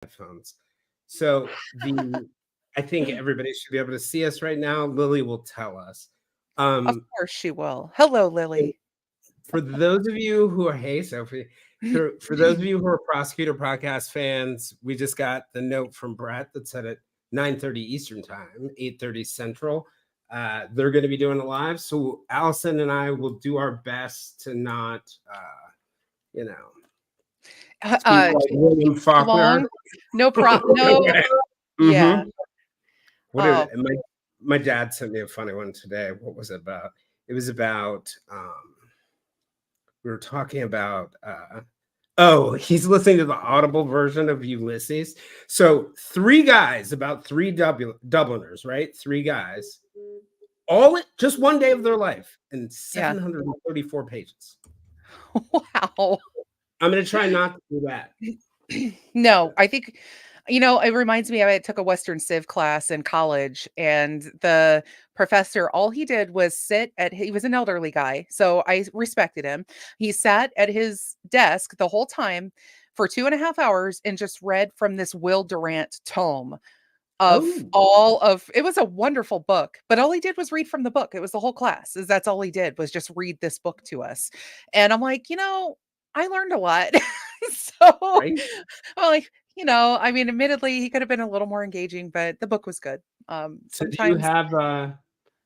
headphones. So I think everybody should be able to see us right now. Lily will tell us. Of Um, course she will. Hello, Lily. for those of you who are, hey Sophie, for those of you who are Prosecutor Podcast fans, we just got the note from Brett that said at 9:30 Eastern Time, 8:30 Central. They're going to be doing it live. So Allison and I will do our best to not, you know, speak like William Too Faulkner. long. No. Okay. Yeah. What did Oh, my dad sent me a funny one today. What was it about? It was about we were talking about oh, he's listening to the audible version of Ulysses. So three guys, about three Dubliners, right? Three guys, all just one day of their life and yeah. 734 pages. Wow. I'm gonna try not to do that. No, I think, it reminds me, I took a Western Civ class in college, and the professor, all he did was he was an elderly guy, so I respected him. He sat at his desk the whole time for 2.5 hours and just read from this Will Durant tome of Oh, all of it. Was a wonderful book, but all he did was read from the book. It was the whole class. That's all he did, was just read this book to us. And I'm like, I learned a lot. So right. I'm like, I mean, admittedly, he could have been a little more engaging, but the book was good. So do you Sometimes have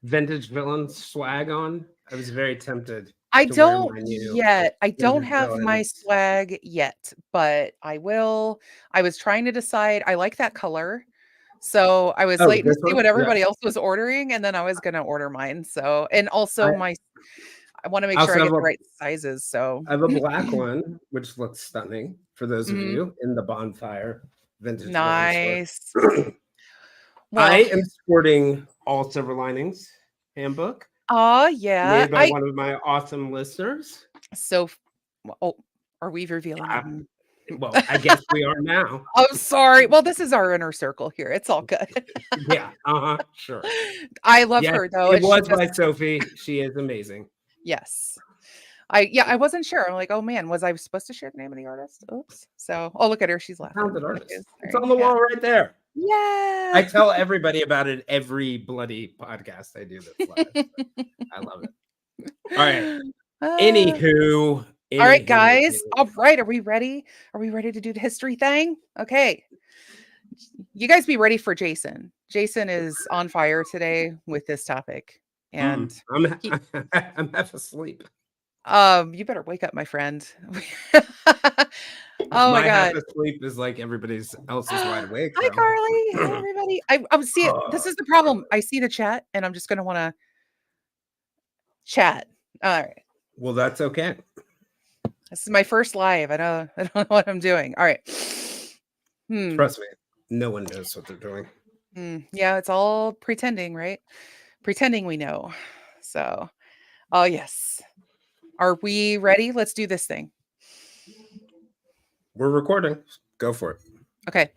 vintage villain swag on? I was very tempted I to wear don't my new yet. I don't vintage have my villains. swag yet, but I will. I was trying to decide. I like that color. So I was Oh, waiting to this see one? what Yeah. everybody else was ordering, and then I was gonna order mine. So, and I, also I want to make I sure also I have get the a right sizes. So, I have a black one, which looks stunning for those of mhm, you in the bonfire vintage villain store. nice. I Well, am sporting All Silver Linings handbook oh yeah. made by one of my awesome listeners. So, oh, are we revealing Uh, it? well, I guess we are now. I'm sorry. Well, this is our inner circle here. It's all good. Yeah, sure. I love Yes, her though, it and she was just by Sophie. She is amazing. yes. I wasn't sure. I'm like, "Oh, man, was I supposed to share the name of the artist? Oops." So, oh, look at her. She's laughing. Talented There she artist. is. It's There on the yeah. wall right there. I Yeah. tell everybody about it every bloody podcast I do that's live. So I love it. All right. Uh, Anywho, all right, anywho, guys. All right, are we ready? Are we ready to do the history thing? Okay. You guys be ready for Jason. Jason is on fire today with this topic. And I'm he I'm half asleep. you better wake up, my friend. Oh my My half god. asleep is like everybody's else is wide awake Hi, Carly. Hey, though. everybody. I would see it. This is the problem. I see the chat, and I'm just gonna want to chat. All right. Well, that's okay. This is my first live. I don't know what I'm doing. All right. Hmm. Trust me, no one knows what they're doing. Yeah, it's all pretending, right? Pretending we know. So, oh yes. Are we ready? Let's do this thing. We're recording. Go for it. Okay.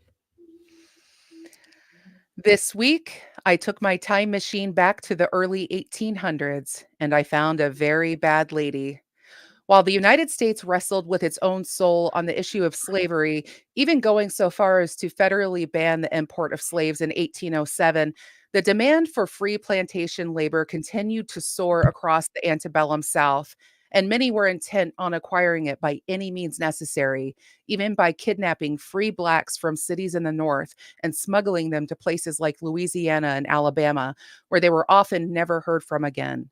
This week, I took my time machine back to the early 1800s and I found a very bad lady. While the United States wrestled with its own soul on the issue of slavery, even going so far as to federally ban the import of slaves in 1807, the demand for free plantation labor continued to soar across the antebellum South, and many were intent on acquiring it by any means necessary, even by kidnapping free blacks from cities in the North and smuggling them to places like Louisiana and Alabama, where they were often never heard from again.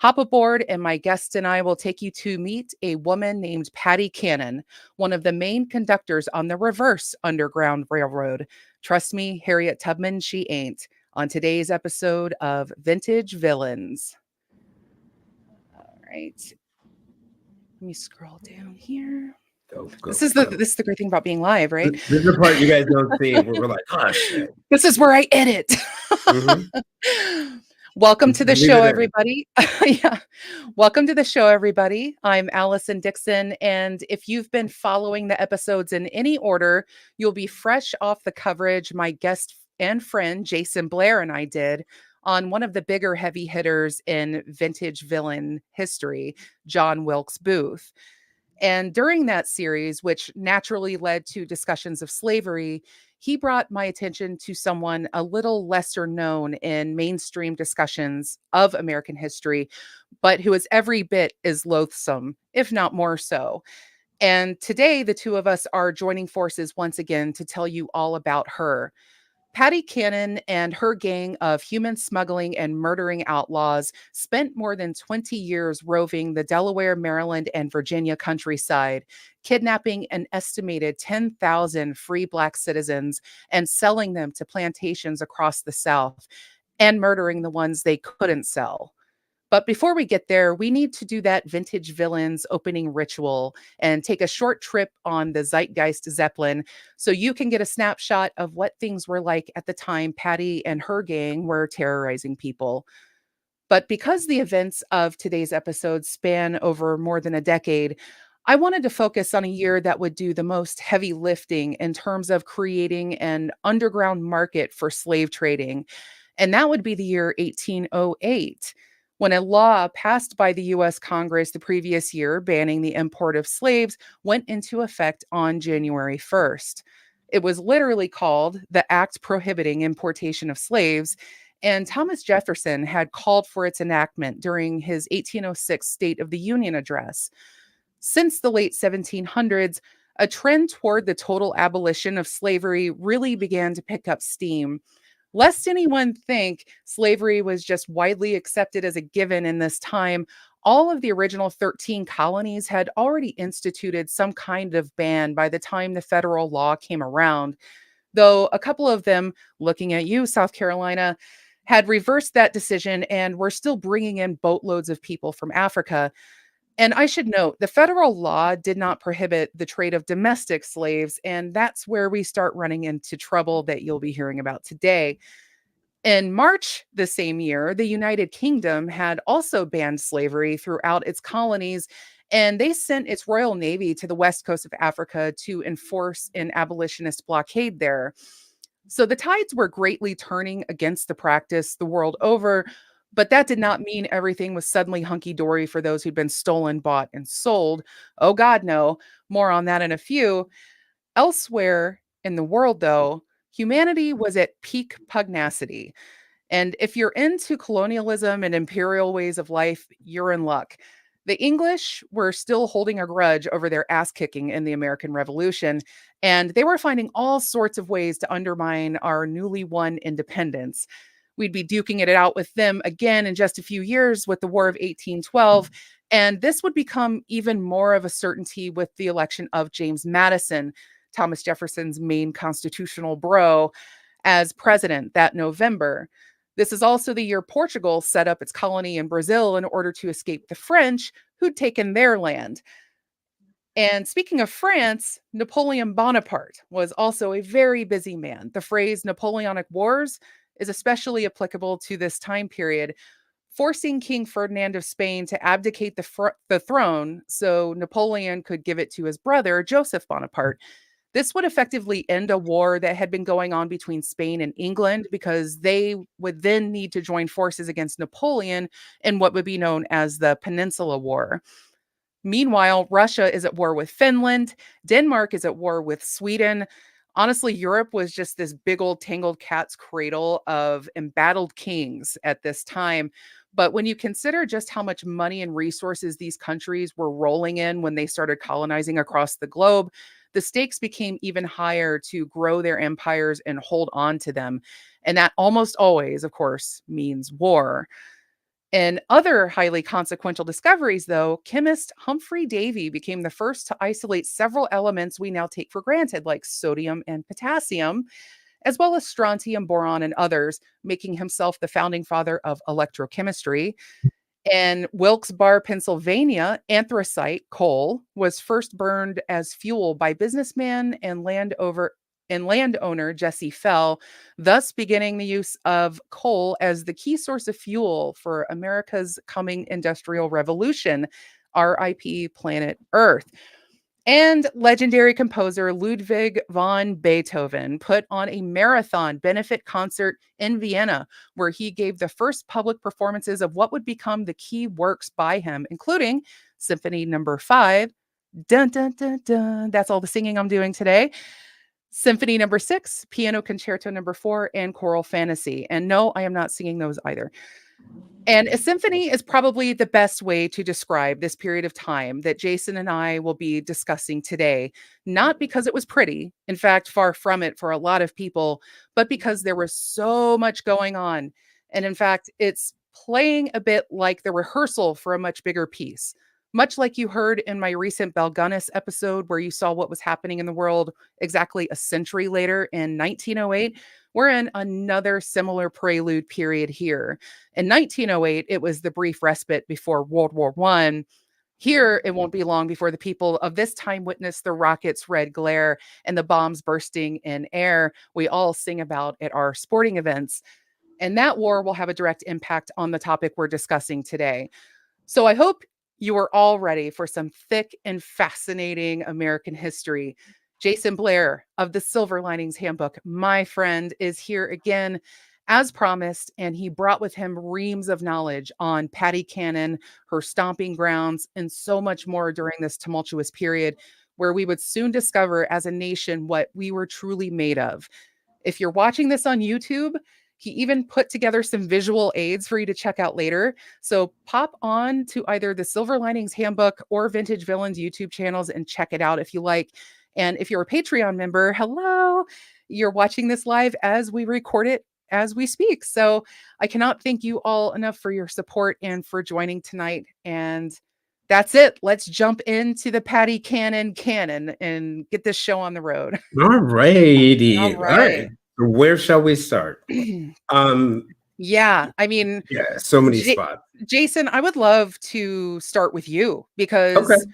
Hop aboard, and my guest and I will take you to meet a woman named Patty Cannon, one of the main conductors on the reverse Underground Railroad. Trust me, Harriet Tubman, she ain't. On today's episode of Vintage Villains. All right. Let me scroll down here. Go, This go, is the go. this is the great thing about being live, right? This is the part you guys don't see where we're like, oh shit. This is where I edit. Mm-hmm. Welcome to the Leave show, it in. everybody. Yeah. Welcome to the show, everybody. I'm Allison Dixon. And if you've been following the episodes in any order, you'll be fresh off the coverage my guest and friend, Jason Blair, and I did on one of the bigger heavy hitters in vintage villain history, John Wilkes Booth. And during that series, which naturally led to discussions of slavery, he brought my attention to someone a little lesser known in mainstream discussions of American history, but who is every bit as loathsome, if not more so. And today, the two of us are joining forces once again to tell you all about her. Patty Cannon and her gang of human smuggling and murdering outlaws spent more than 20 years roving the Delaware, Maryland, and Virginia countryside, kidnapping an estimated 10,000 free Black citizens and selling them to plantations across the South, and murdering the ones they couldn't sell. But before we get there, we need to do that vintage villains opening ritual and take a short trip on the Zeitgeist Zeppelin so you can get a snapshot of what things were like at the time Patty and her gang were terrorizing people. But because the events of today's episode span over more than a decade, I wanted to focus on a year that would do the most heavy lifting in terms of creating an underground market for slave trading. And that would be the year 1808, when a law passed by the US Congress the previous year banning the import of slaves went into effect on January 1st. It was literally called the Act Prohibiting Importation of Slaves, and Thomas Jefferson had called for its enactment during his 1806 State of the Union address. Since the late 1700s, a trend toward the total abolition of slavery really began to pick up steam. Lest anyone think slavery was just widely accepted as a given in this time, all of the original 13 colonies had already instituted some kind of ban by the time the federal law came around, though a couple of them, looking at you, South Carolina, had reversed that decision and were still bringing in boatloads of people from Africa. And I should note, the federal law did not prohibit the trade of domestic slaves, and that's where we start running into trouble that you'll be hearing about today. In March the same year, the United Kingdom had also banned slavery throughout its colonies, and they sent its Royal Navy to the west coast of Africa to enforce an abolitionist blockade there. So the tides were greatly turning against the practice the world over, but that did not mean everything was suddenly hunky dory for those who'd been stolen, bought, and sold. Oh, God, no. More on that in a few. Elsewhere in the world, though, humanity was at peak pugnacity. And if you're into colonialism and imperial ways of life, you're in luck. The English were still holding a grudge over their ass kicking in the American Revolution, and they were finding all sorts of ways to undermine our newly won independence. We'd be duking it out with them again in just a few years with the War of 1812, and this would become even more of a certainty with the election of James Madison, Thomas Jefferson's main constitutional bro, as president that November. This is also the year Portugal set up its colony in Brazil in order to escape the French, who'd taken their land. And speaking of France, Napoleon Bonaparte was also a very busy man. The phrase Napoleonic Wars is especially applicable to this time period, forcing King Ferdinand of Spain to abdicate the throne so Napoleon could give it to his brother, Joseph Bonaparte. This would effectively end a war that had been going on between Spain and England, because they would then need to join forces against Napoleon in what would be known as the Peninsula War. Meanwhile, Russia is at war with Finland. Denmark is at war with Sweden. Honestly, Europe was just this big old tangled cat's cradle of embattled kings at this time. But when you consider just how much money and resources these countries were rolling in when they started colonizing across the globe, the stakes became even higher to grow their empires and hold on to them. And that almost always, of course, means war. In other highly consequential discoveries, though, chemist Humphrey Davy became the first to isolate several elements we now take for granted, like sodium and potassium, as well as strontium, boron, and others, making himself the founding father of electrochemistry. In Wilkes-Barre, Pennsylvania, anthracite coal was first burned as fuel by businessman and landowner Jesse Fell, thus beginning the use of coal as the key source of fuel for America's coming industrial revolution. R.I.P. Planet Earth. And legendary composer Ludwig van Beethoven put on a marathon benefit concert in Vienna, where he gave the first public performances of what would become the key works by him, including Symphony Number 5, Dun, dun, dun, dun. That's all the singing I'm doing today. Symphony number 6, Piano Concerto number 4, and Choral Fantasy. And no, I am not singing those either. And a symphony is probably the best way to describe this period of time that Jason and I will be discussing today, not because it was pretty, in fact, far from it for a lot of people, but because there was so much going on. And in fact, it's playing a bit like the rehearsal for a much bigger piece. Much like you heard in my recent Balgunnis episode, where you saw what was happening in the world exactly a century later in 1908, we're in another similar prelude period here. In 1908, it was the brief respite before World War I. Here, it won't be long before the people of this time witness the rockets' red glare and the bombs bursting in air we all sing about at our sporting events. And that war will have a direct impact on the topic we're discussing today. So I hope you are all ready for some thick and fascinating American history. Jason Blair of the Silver Linings Handbook, my friend, is here again as promised, and he brought with him reams of knowledge on Patty Cannon, her stomping grounds, and so much more during this tumultuous period where we would soon discover as a nation what we were truly made of. If you're watching this on YouTube, he even put together some visual aids for you to check out later. So pop on to either the Silver Linings Handbook or Vintage Villains YouTube channels and check it out if you like. And if you're a Patreon member, hello, you're watching this live as we record it as we speak. So I cannot thank you all enough for your support and for joining tonight. And that's it. Let's jump into the Patty Cannon canon and get this show on the road. All righty. All All right. right. Where shall we start? Yeah, I mean, Yeah, so many Ja spots. Jason, I would love to start with you Okay. because,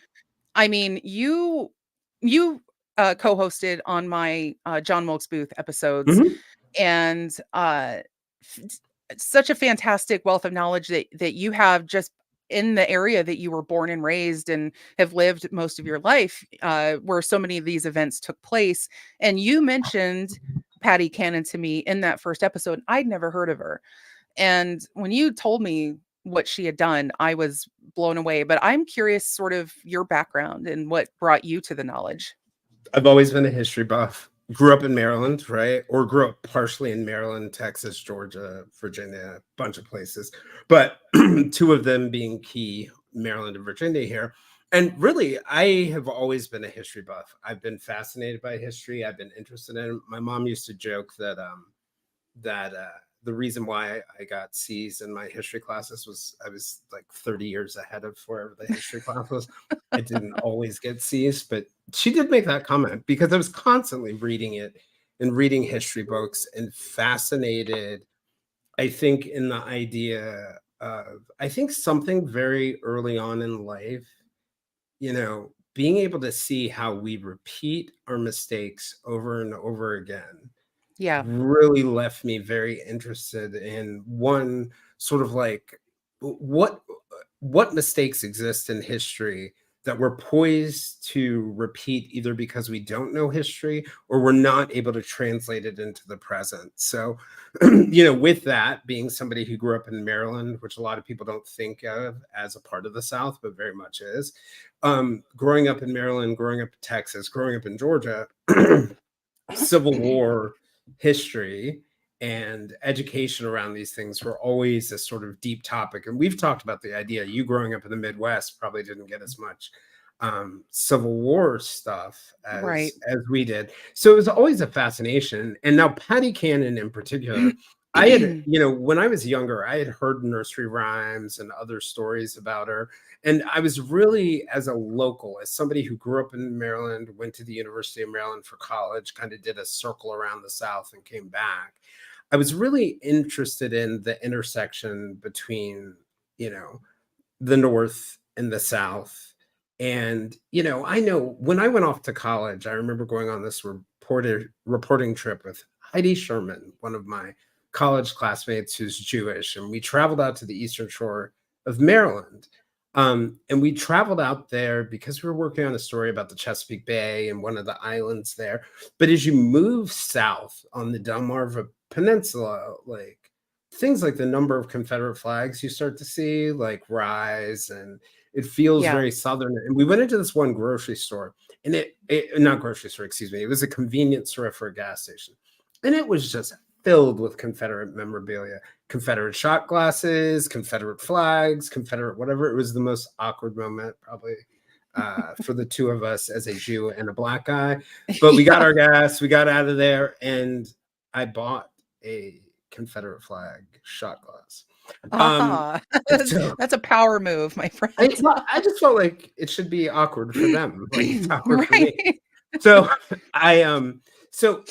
I mean, you co-hosted on my, John Wilkes Booth episodes, Mhm. and, f such a fantastic wealth of knowledge that you have just in the area that you were born and raised and have lived most of your life, where so many of these events took place, and you mentioned Patty Cannon to me in that first episode. I'd never heard of her. And when you told me what she had done, I was blown away. But I'm curious, sort of your background and what brought you to the knowledge. I've always been a history buff. Grew up in Maryland, right? Or grew up partially in Maryland, Texas, Georgia, Virginia, a bunch of places. But two of them being key, Maryland and Virginia here. And really, I have always been a history buff. I've been fascinated by history. I've been interested in it. My mom used to joke that the reason why I got C's in my history classes was I was like 30 years ahead of wherever the history class was. I didn't always get C's, but she did make that comment because I was constantly reading it and reading history books and fascinated, I think, in the idea of, I think something very early on in life, being able to see how we repeat our mistakes over and over again Yeah. really left me very interested in one sort of like what what mistakes exist in history that we're poised to repeat either because we don't know history or we're not able to translate it into the present. So, with that being somebody who grew up in Maryland, which a lot of people don't think of as a part of the South, but very much is, growing up in Maryland, growing up in Texas, growing up in Georgia, Civil War history and education around these things were always a sort of deep topic. And we've talked about the idea, you growing up in the Midwest probably didn't get as much Civil War stuff Right. as we did. So it was always a fascination. And now Patty Cannon in particular, I had, when I was younger, I had heard nursery rhymes and other stories about her. And I was really, as a local, as somebody who grew up in Maryland, went to the University of Maryland for college, kind of did a circle around the South and came back. I was really interested in the intersection between, the North and the South. And, I know when I went off to college, I remember going on this reporting trip with Heidi Sherman, one of my college classmates who's Jewish. And we traveled out to the Eastern Shore of Maryland. And we traveled out there because we were working on a story about the Chesapeake Bay and one of the islands there. But as you move south on the Delmarva Peninsula, like things like the number of Confederate flags you start to see like rise, and It feels Yeah. very Southern. And we went into this one grocery store, and not grocery store, excuse me. It was a convenience store for a gas station. And it was just filled with Confederate memorabilia, Confederate shot glasses, Confederate flags, Confederate whatever. It was the most awkward moment, probably, for the two of us as a Jew and a black guy. But we got Yeah. our gas, we got out of there, and I bought a Confederate flag shot glass. Ah, So that's a power move, my I, friend. well, I just felt like it should be awkward for them, like it's awkward for me. Right. So I so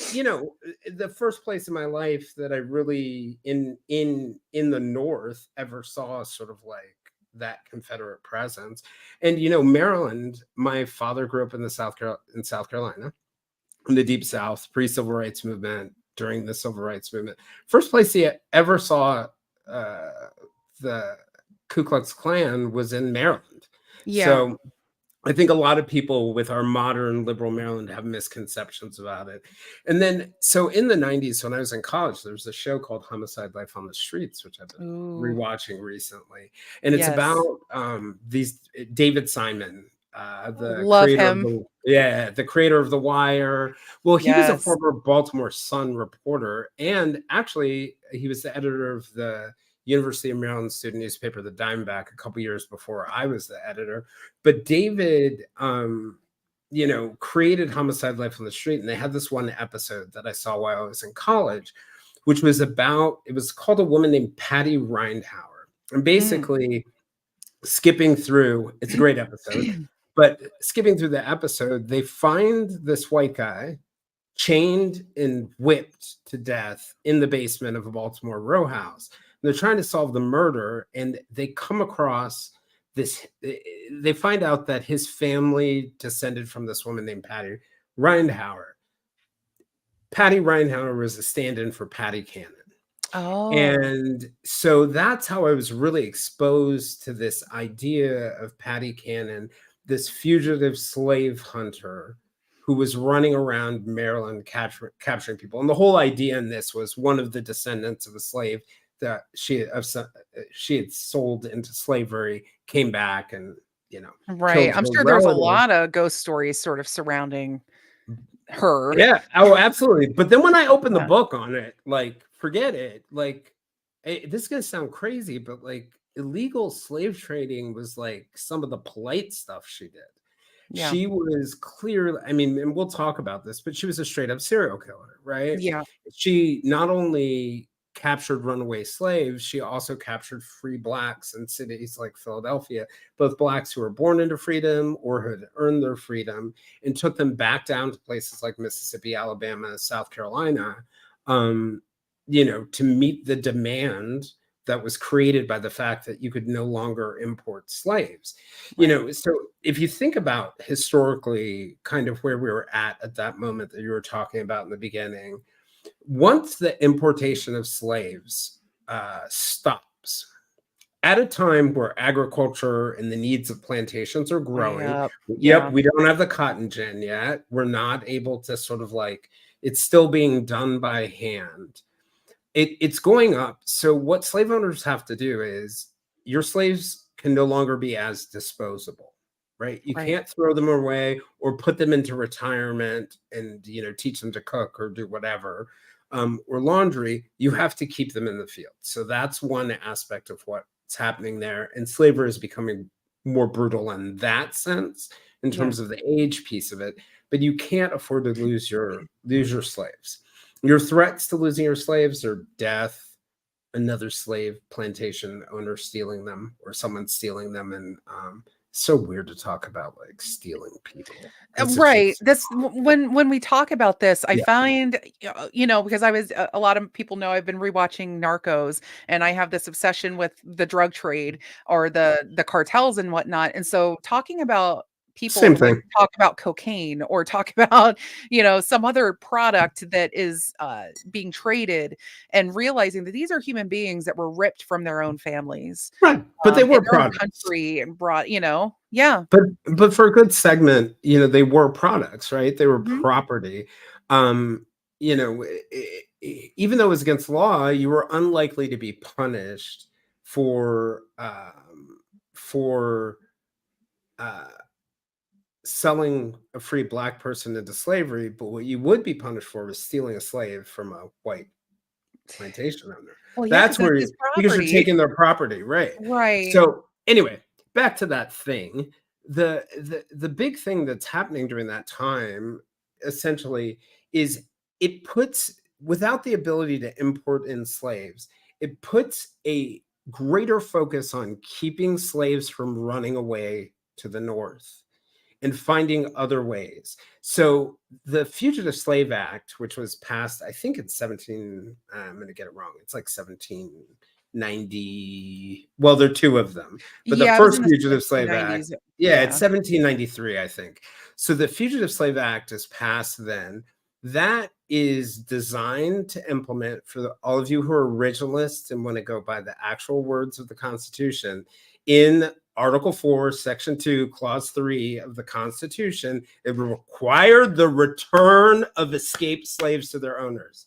the first place in my life that I really in the North ever saw sort of like that Confederate presence. And Maryland, my father grew up in the South Carolina, in the deep South, pre-civil rights movement, during the civil rights movement. First place he ever saw uh the Ku Klux Klan was in Maryland. Yeah. So I think a lot of people with our modern liberal Maryland have misconceptions about it. And then, so in the 90s, when I was in college, there was a show called Homicide: Life on the Streets, which I've been Ooh, rewatching recently. And it's yes. about these David Simon, the Love creator of him. the creator of The Wire. Well, he was a Yes. former Baltimore Sun reporter, and actually he was the editor of the University of Maryland student newspaper, the Diamondback, a couple years before I was the editor. But David, created Homicide: Life on the Street, and they had this one episode that I saw while I was in college, which was it was called A Woman Named Patty Rindhauer. And Mm. basically, skipping through, it's a great episode, but skipping through the episode, they find this white guy chained and whipped to death in the basement of a Baltimore row house. And they're trying to solve the murder, and they come across this. They find out that his family descended from this woman named Patty Rindhauer. Patty Rindhauer was a stand-in for Patty Cannon. Oh, And so that's how I was really exposed to this idea of Patty Cannon, this fugitive slave hunter who was running around Maryland capturing people. And the whole idea in this was one of the descendants of a slave that she had sold into slavery came back and right. killed I'm her sure there's a relative. lot of ghost stories sort of surrounding her. Yeah. Oh, absolutely. But then when I opened the Yeah. book on it, like, forget it. Like, this is gonna sound crazy, but like illegal slave trading was like some of the polite stuff she did. Yeah. She was clearly, I mean, and we'll talk about this, but she was a straight up serial killer, right? Yeah. She not only captured runaway slaves, she also captured free blacks in cities like Philadelphia, both blacks who were born into freedom or who had earned their freedom, and took them back down to places like Mississippi, Alabama, South Carolina, um, to meet the demand that was created by the fact that you could no longer import slaves. Right. So if you think about historically kind of where we were at that moment that you were talking about in the beginning, once the importation of slaves stops, at a time where agriculture and the needs of plantations are growing. Yep. Yep, Yeah. we don't have the cotton gin yet. We're not able to sort of like, it's still being done by hand. It's going up. So what slave owners have to do is, your slaves can no longer be as disposable, right? You Right. can't throw them away or put them into retirement and teach them to cook or do whatever, or laundry. You have to keep them in the field. So that's one aspect of what's happening there. And slavery is becoming more brutal in that sense, in Yeah. terms of the age piece of it. But you can't afford to lose your slaves. Your threats to losing your slaves are death, another slave plantation owner stealing them, or someone stealing them. And so weird to talk about like stealing people because it's Right. just, This when we talk about this, I yeah, find, because a lot of people know I've been rewatching Narcos, and I have this obsession with the drug trade or the cartels and whatnot. And so talking about same people when thing. we talk about cocaine or talk about, some other product that is being traded, and realizing that these are human beings that were ripped from their own families, Right. But they in were their own products. country and brought, yeah. But for a good segment, they were products, right? They were Mhm. property. Um, Even though it was against law, you were unlikely to be punished for uh, selling a free black person into slavery, but what you would be punished for was stealing a slave from a white plantation owner. Well, yeah, because That's that's where his because you're property. taking their property, right? Right. So anyway, back to that thing. The big thing that's happening during that time, essentially, is it puts without the ability to import in slaves, it puts a greater focus on keeping slaves from running away to the north and finding other ways. So the Fugitive Slave Act, which was passed, I think it's 17, I'm going to get it wrong. It's like 1790. Well, there are two of them, but the Yeah, it was first in the Fugitive Slave Act, 1790s. yeah, it's Yeah. 1793, I think. So the Fugitive Slave Act is passed then. That is designed to implement for all of you who are originalists and want to go by the actual words of the Constitution in Article 4, Section 2, Clause 3 of the Constitution. It required the return of escaped slaves to their owners.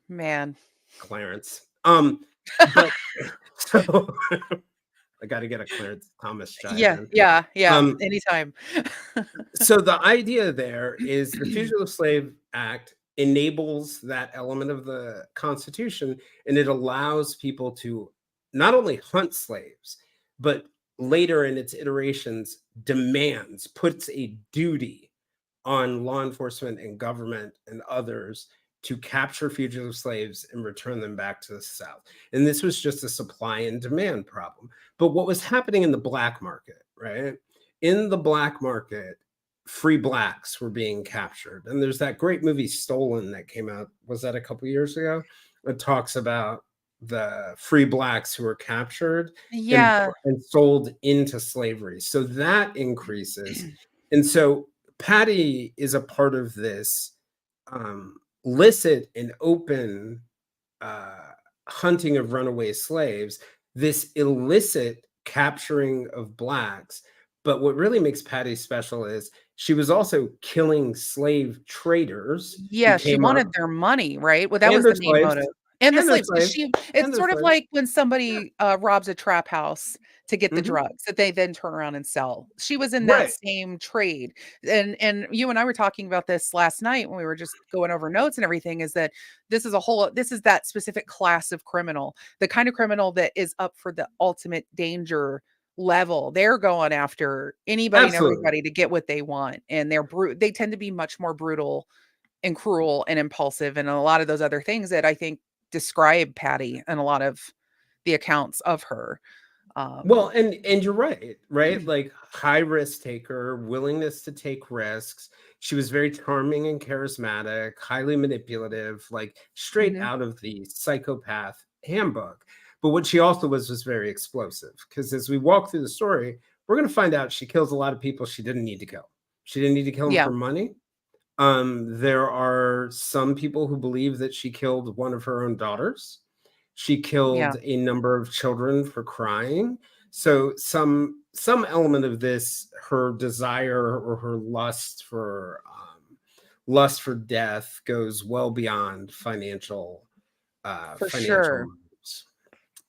Man. Clarence. But so I got to get a Clarence Thomas jive Yeah, in. yeah, yeah, Um, anytime. so the idea there is the Fugitive Slave Act enables that element of the Constitution, and it allows people to not only hunt slaves, but later in its iterations demands, puts a duty on law enforcement and government and others to capture fugitive slaves and return them back to the South. And this was just a supply and demand problem. But what was happening in the black market, right? In the black market, free blacks were being captured. And there's that great movie Stolen that came out. Was that a couple years ago? It talks about the free blacks who were captured and Yeah. sold into slavery. So that increases. And so Patty is a part of this licit and open hunting of runaway slaves, this illicit capturing of blacks. But what really makes Patty special is she was also killing slave traders who Yeah, she came up wanted their money, right? Well, that and was their the main slaves motive. And the and their slaves, 'cause slaves she and it's their sort of slaves. like when somebody, robs a trap house to get the Mhm. drugs that they then turn around and sell. She was in that Right. same trade. And you and I were talking about this last night when we were just going over notes and everything, is that this is that specific class of criminal, the kind of criminal that is up for the ultimate danger level. They're going after anybody and Absolutely. everybody to get what they want, and they tend to be much more brutal and cruel and impulsive and a lot of those other things that I think describe Patty and a lot of the accounts of her. Well, Um, and you're right, right? Like high risk taker, willingness to take risks. She was very charming and charismatic, highly manipulative, like straight mhm. out of the psychopath handbook. But what she also was very explosive because as we walk through the story, we're going to find out she kills a lot of people she didn't need to kill. She didn't need to kill them Yeah, for money. There are some people who believe that she killed one of her own daughters. She yeah, killed a number of children for crying. So some element of this, her desire or her lust for death, goes well beyond for financial sure. motives.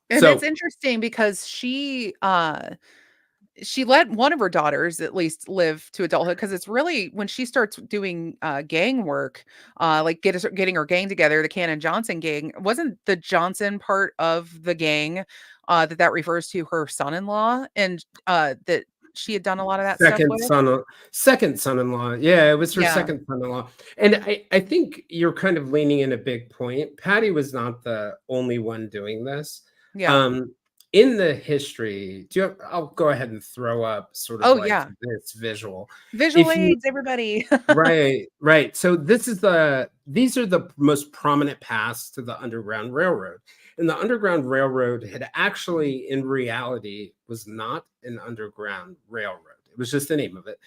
And it's So interesting because she let one of her daughters at least live to adulthood because it's really when she starts doing, gang work, like getting her gang together, the Cannon Johnson gang. Wasn't the Johnson part of the gang, that refers to her son-in-law and, that she had done a lot of that stuff second with? son second son-in-law. Yeah, it was her Yeah, second son-in-law. And I think you're kind of leaning in a big point. Patty was not the only one doing this. yeah. Um, in the history, I'll go ahead and throw up sort of Oh, like yeah. this visual. Visual If you aids, everybody. Right, right. So these are the most prominent paths to the Underground Railroad. And the Underground Railroad had actually, in reality, was not an underground railroad. It was just the name of it.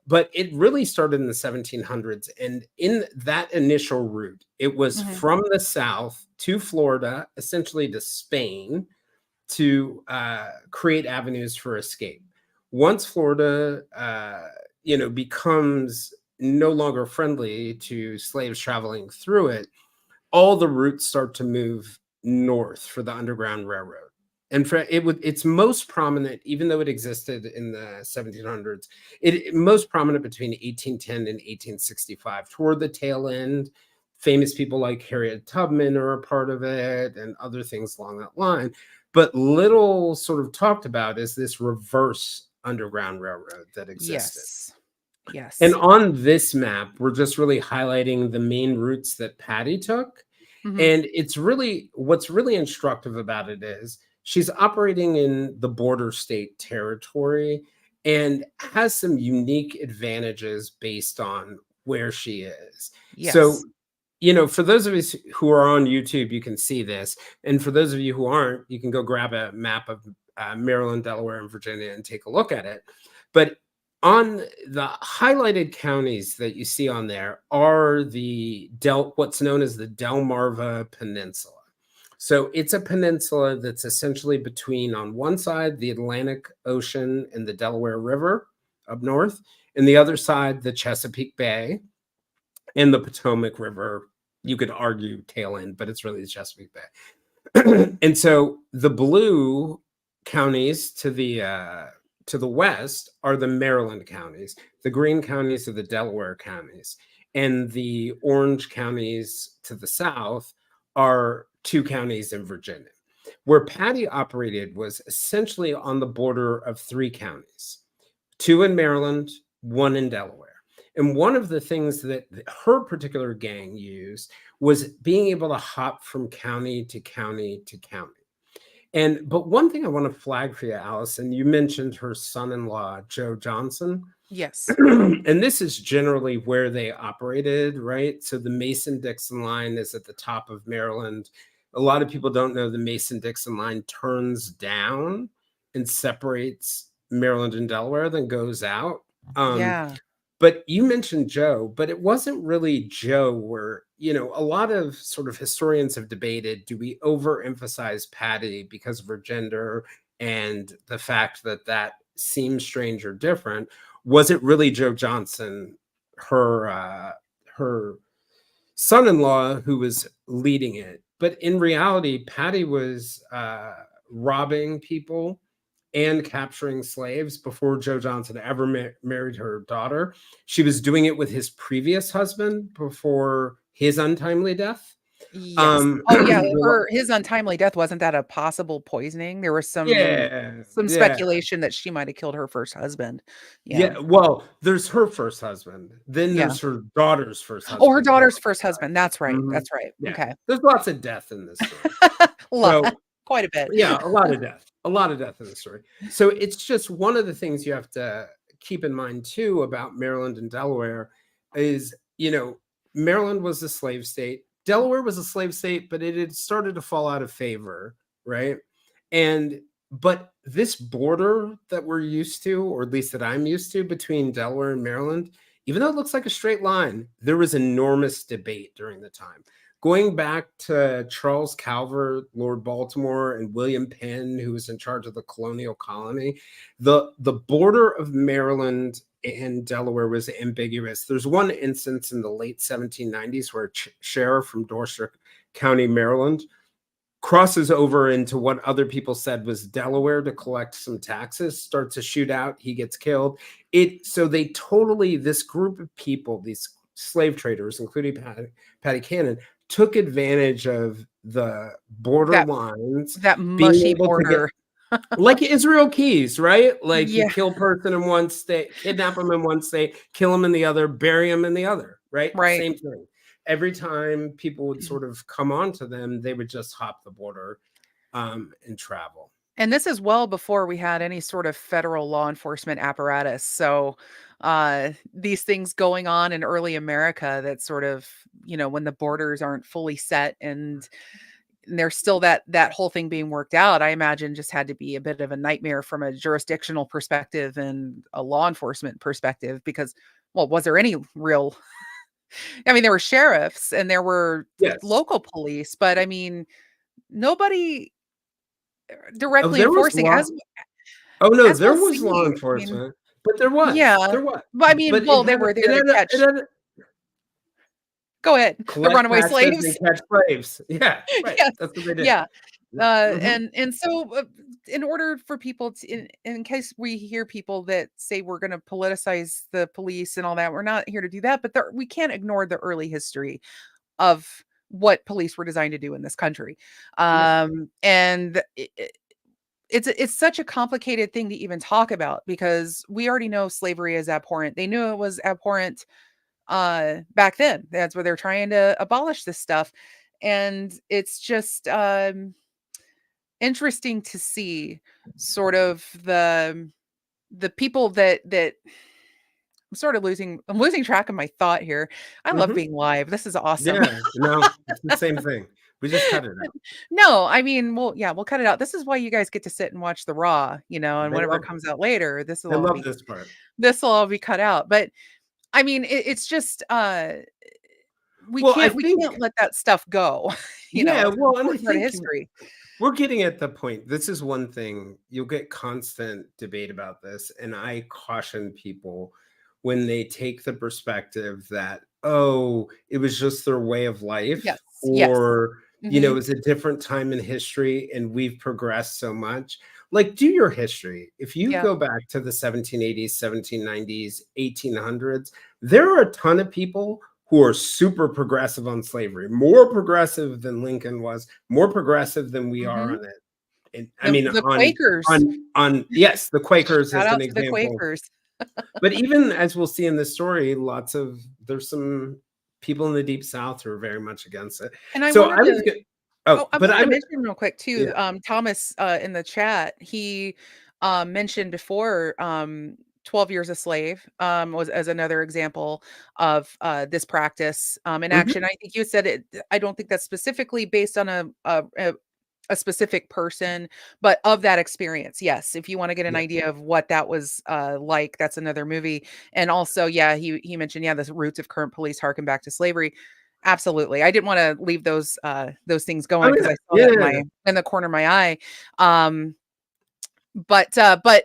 But it really started in the 1700s. And in that initial route, it was Mhm. from the South to Florida, essentially to Spain, to create avenues for escape. Once Florida, becomes no longer friendly to slaves traveling through it, all the routes start to move north for the Underground Railroad. And it's most prominent, even though it existed in the 1700s, most prominent between 1810 and 1865. Toward the tail end, famous people like Harriet Tubman are a part of it, and other things along that line. But little sort of talked about is this reverse Underground Railroad that existed. Yes. And Yes. on this map, we're just really highlighting the main routes that Patty took. Mhm. And what's really instructive about it is she's operating in the border state territory and has some unique advantages based on where she is. So, Yes. for those of us who are on YouTube, you can see this. And for those of you who aren't, you can go grab a map of Maryland, Delaware, and Virginia and take a look at it. But on the highlighted counties that you see on there are what's known as the Delmarva Peninsula. So it's a peninsula that's essentially between, on one side, the Atlantic Ocean and the Delaware River up north, and the other side, the Chesapeake Bay and the Potomac River. You could argue tail end, but it's really the Chesapeake Bay. And so the blue counties to the west are the Maryland counties. The green counties are the Delaware counties. And the orange counties to the south are two counties in Virginia. Where Patty operated was essentially on the border of three counties, two in Maryland, one in Delaware. And one of the things that her particular gang used was being able to hop from county to county to county. But one thing I want to flag for you, Allison, you mentioned her son-in-law, Joe Johnson. Yes. And this is generally where they operated, right? So the Mason-Dixon line is at the top of Maryland. A lot of people don't know the Mason-Dixon line turns down and separates Maryland and Delaware, then goes out. Yeah. But you mentioned Joe, but it wasn't really Joe where, a lot of sort of historians have debated, do we overemphasize Patty because of her gender and the fact that seems strange or different? Was it really Joe Johnson, her son-in-law, who was leading it? But in reality, Patty was robbing people and capturing slaves before Joe Johnson ever married her daughter. She was doing it with his previous husband before his untimely death. Yes. Oh, yeah, Rel- his untimely death, wasn't that a possible poisoning? There was yeah, some yeah, speculation that she might have killed her first husband. Yeah. yeah. Well, there's her first husband. Then Yeah. there's her daughter's first Oh, her husband. daughter's first husband. That's right. Mhm. That's right. Yeah, Okay. there's lots of death in this story. Lot So quite a bit. yeah, a lot of death in the story. So it's just one of the things you have to keep in mind too about Maryland and Delaware is, Maryland was a slave state. Delaware was a slave state, but it had started to fall out of favor, right? But this border that we're used to, or at least that I'm used to, between Delaware and Maryland, even though it looks like a straight line, there was enormous debate during the time. Going back to Charles Calvert, Lord Baltimore, and William Penn, who was in charge of the colonial colony, the border of Maryland and Delaware was ambiguous. There's one instance in the late 1790s where a sheriff from Dorset County, Maryland, crosses over into what other people said was Delaware to collect some taxes, starts a shootout, he gets killed. This group of people, these slave traders, including Patty Cannon, took advantage of the border That lines, that being mushy able to get, border. like Israel Keys, right? Like you Yeah. kill a person in one state, kidnap them in one state, kill them in the other, bury them in the other, right? Right. Same thing. Every time people would sort of come onto them, they would just hop the border and travel. And this is well before we had any sort of federal law enforcement apparatus. So these things going on in early America that sort of, when the borders aren't fully set and there's still that whole thing being worked out, I imagine just had to be a bit of a nightmare from a jurisdictional perspective and a law enforcement perspective because, well, was there any real, I mean, there were sheriffs and there were Yes. local police, but I mean, nobody Oh, directly there was enforcing law. Oh no, as there we'll was law see. I mean, enforcement, but there was, yeah. there was. But I mean, But well, they were there to catch. it had Go ahead. The collect runaway taxes and slaves. catch slaves. Yeah, right. Yes. That's what they did. Yeah. Mhm. And so in order for people to in case we hear people that say we're going to politicize the police and all that, we're not here to do that, but we can't ignore the early history of what police were designed to do in this country. Yeah. And it's such a complicated thing to even talk about because we already know slavery is abhorrent. They knew it was abhorrent back then. That's where they're trying to abolish this stuff. And it's just interesting to see sort of the people that I'm losing track of my thought here. I love Mhm. being live. This is awesome. Yeah. No, it's the same thing. We just cut it out. No, I mean, yeah, we'll cut it out. This is why you guys get to sit and watch the raw, and They whenever it love comes out later, they love this part. this will all be cut out. But I mean, it's just Well, I we think can't let that stuff go. yeah, It's an well, and I important part of think history. we're getting at the point. This is one thing you'll get constant debate about this, and I caution people when they take the perspective that, oh, it was just their way of life, Yes, yes. or it Mhm. was a different time in history and we've progressed so much. Like, do your history. If you Yeah. go back to the 1780s, 1790s, 1800s, there are a ton of people who are super progressive on slavery, more progressive than Lincoln was, more progressive than we are Mhm. on it. And I mean, The Quakers. on yes, the Quakers Shout as an out to the example. Quakers. But even as we'll see in this story, there's some people in the deep South who are very much against it. And I So wanted I was to good. Oh, Oh, I but wanted I to would, mention real quick too, yeah. Thomas, in the chat, he, mentioned before, 12 Years a Slave, was as another example of, this practice, in Mhm. action. I think you said it I don't think that's specifically based on a specific person, but of that experience, yes, if you wanna get an Yeah. idea of what that was, like, that's another movie, and also, yeah, he mentioned, yeah, the roots of current police harken back to slavery. Absolutely, I didn't wanna leave those things going Oh, because yeah. I saw that Yeah. in the corner of my eye, um, but